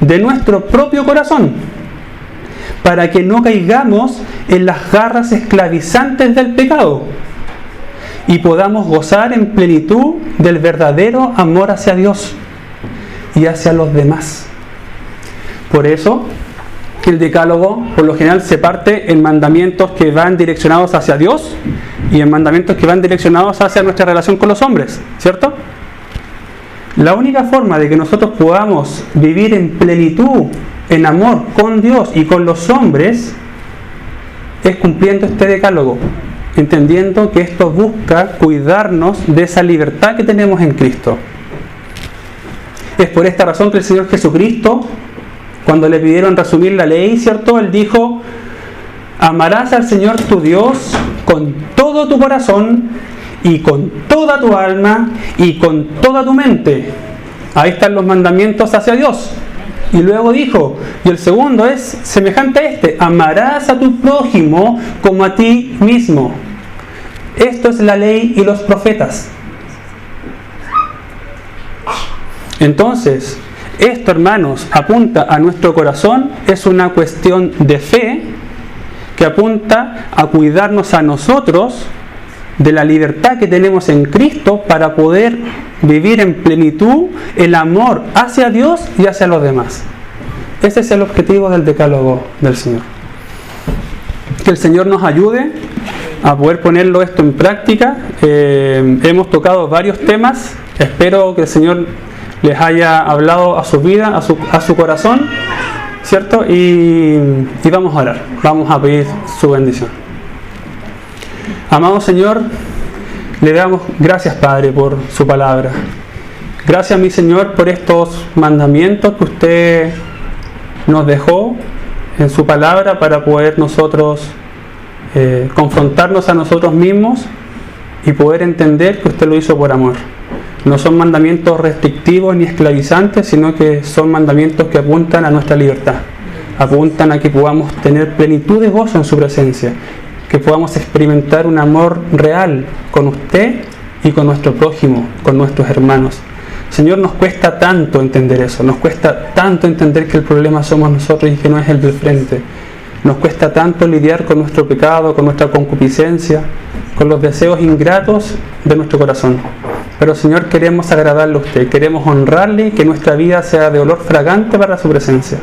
de nuestro propio corazón. para que no caigamos en las garras esclavizantes del pecado y podamos gozar en plenitud del verdadero amor hacia Dios y hacia los demás. Por eso, el decálogo por lo general se parte en mandamientos que van direccionados hacia Dios y en mandamientos que van direccionados hacia nuestra relación con los hombres, ¿cierto? La única forma de que nosotros podamos vivir en plenitud, en amor con Dios y con los hombres, es cumpliendo este decálogo, entendiendo que esto busca cuidarnos de esa libertad que tenemos en Cristo. Es por esta razón que el Señor Jesucristo, cuando le pidieron resumir la ley, ¿cierto? Él dijo: amarás al Señor tu Dios con todo tu corazón y con toda tu alma y con toda tu mente. Ahí están los mandamientos hacia Dios. Y luego dijo, y el segundo es semejante a este: amarás a tu prójimo como a ti mismo. Esto es la ley y los profetas. Entonces, esto, hermanos, apunta a nuestro corazón, es una cuestión de fe que apunta a cuidarnos a nosotros de la libertad que tenemos en Cristo para poder vivir en plenitud el amor hacia Dios y hacia los demás. Ese es el objetivo del decálogo del Señor. Que el Señor nos ayude a poder ponerlo esto en práctica. Hemos tocado varios temas. Espero que el Señor les haya hablado a su vida, a su corazón, ¿cierto? Y vamos a orar, vamos a pedir su bendición. Amado Señor, le damos gracias, Padre, por su palabra. Gracias, mi Señor, por estos mandamientos que usted nos dejó en su palabra para poder nosotros confrontarnos a nosotros mismos y poder entender que usted lo hizo por amor. No son mandamientos restrictivos ni esclavizantes, sino que son mandamientos que apuntan a nuestra libertad, apuntan a que podamos tener plenitud de gozo en su presencia, que podamos experimentar un amor real con usted y con nuestro prójimo, con nuestros hermanos. Señor, nos cuesta tanto entender eso, nos cuesta tanto entender que el problema somos nosotros y que no es el del frente. Nos cuesta tanto lidiar con nuestro pecado, con nuestra concupiscencia, con los deseos ingratos de nuestro corazón. Pero Señor, queremos agradarle a usted, queremos honrarle, que nuestra vida sea de olor fragante para su presencia.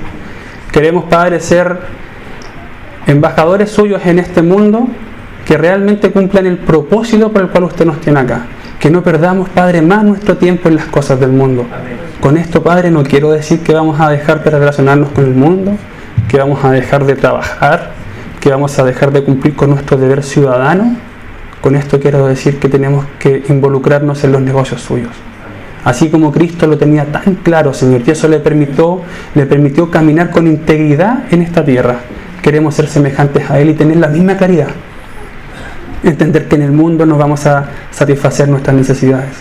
Queremos, Padre, ser embajadores suyos en este mundo que realmente cumplan el propósito por el cual usted nos tiene acá. Que no perdamos, Padre, más nuestro tiempo en las cosas del mundo. Con esto, Padre, no quiero decir que vamos a dejar de relacionarnos con el mundo, que vamos a dejar de trabajar, que vamos a dejar de cumplir con nuestro deber ciudadano. Con esto quiero decir que tenemos que involucrarnos en los negocios suyos. Así como Cristo lo tenía tan claro, Señor, y eso le permitió caminar con integridad en esta tierra. Queremos ser semejantes a Él y tener la misma claridad. Entender que en el mundo no vamos a satisfacer nuestras necesidades.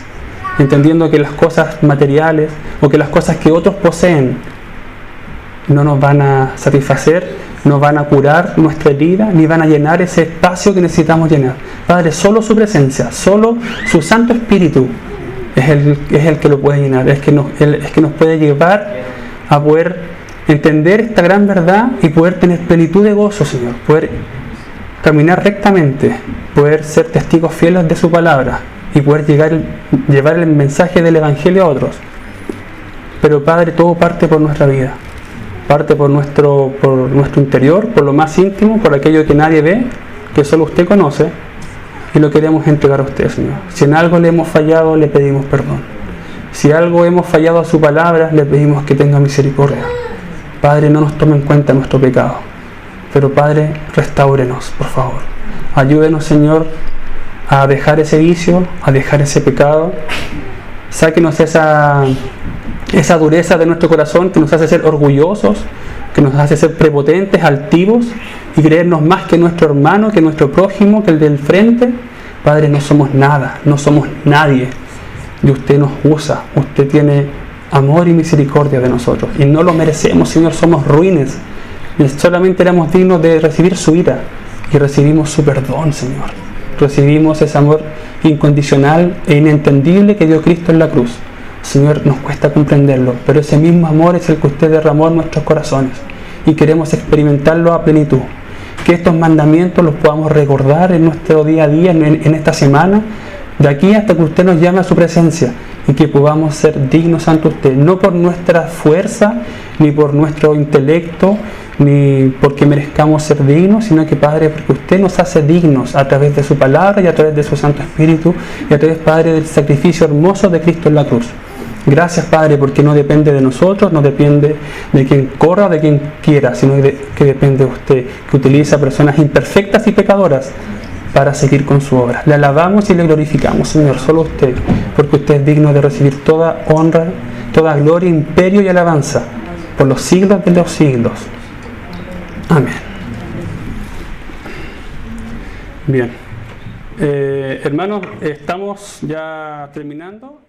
Entendiendo que las cosas materiales o que las cosas que otros poseen no nos van a satisfacer, no van a curar nuestra herida, ni van a llenar ese espacio que necesitamos llenar. Padre, solo su presencia, solo su Santo Espíritu es el que lo puede llenar, es que nos puede llevar a poder entender esta gran verdad y poder tener plenitud de gozo, Señor, poder caminar rectamente, poder ser testigos fieles de su palabra y poder llevar el mensaje del Evangelio a otros. Pero Padre, todo parte por nuestra vida, parte por nuestro interior, por lo más íntimo, por aquello que nadie ve, que solo usted conoce, y lo queremos entregar a usted, Señor. Si en algo le hemos fallado, le pedimos perdón. Si algo hemos fallado a su palabra, le pedimos que tenga misericordia. Padre, no nos tome en cuenta nuestro pecado, pero Padre, restáurenos, por favor. Ayúdenos, Señor, a dejar ese vicio, a dejar ese pecado. Sáquenos esa dureza de nuestro corazón que nos hace ser orgullosos, que nos hace ser prepotentes, altivos y creernos más que nuestro hermano, que nuestro prójimo, que el del frente. Padre, no somos nada, no somos nadie. Y usted nos usa, usted tiene amor y misericordia de nosotros. Y no lo merecemos, Señor, somos ruines. Y solamente éramos dignos de recibir su ira. Y recibimos su perdón, Señor. Recibimos ese amor incondicional e inentendible que dio Cristo en la cruz. Señor, nos cuesta comprenderlo, pero ese mismo amor es el que usted derramó en nuestros corazones. y queremos experimentarlo a plenitud. Que estos mandamientos los podamos recordar en nuestro día a día, en esta semana, de aquí hasta que usted nos llame a su presencia, y que podamos ser dignos ante usted, no por nuestra fuerza, ni por nuestro intelecto, ni porque merezcamos ser dignos, sino que, Padre, porque usted nos hace dignos a través de su palabra y a través de su Santo Espíritu, y a través, Padre, del sacrificio hermoso de Cristo en la cruz. Gracias, Padre, porque no depende de nosotros, no depende de quien corra, de quien quiera, sino que depende de usted, que utiliza personas imperfectas y pecadoras para seguir con su obra. Le alabamos y le glorificamos, Señor, solo usted, porque usted es digno de recibir toda honra, toda gloria, imperio y alabanza por los siglos de los siglos. Amén. Bien. Hermanos, estamos ya terminando.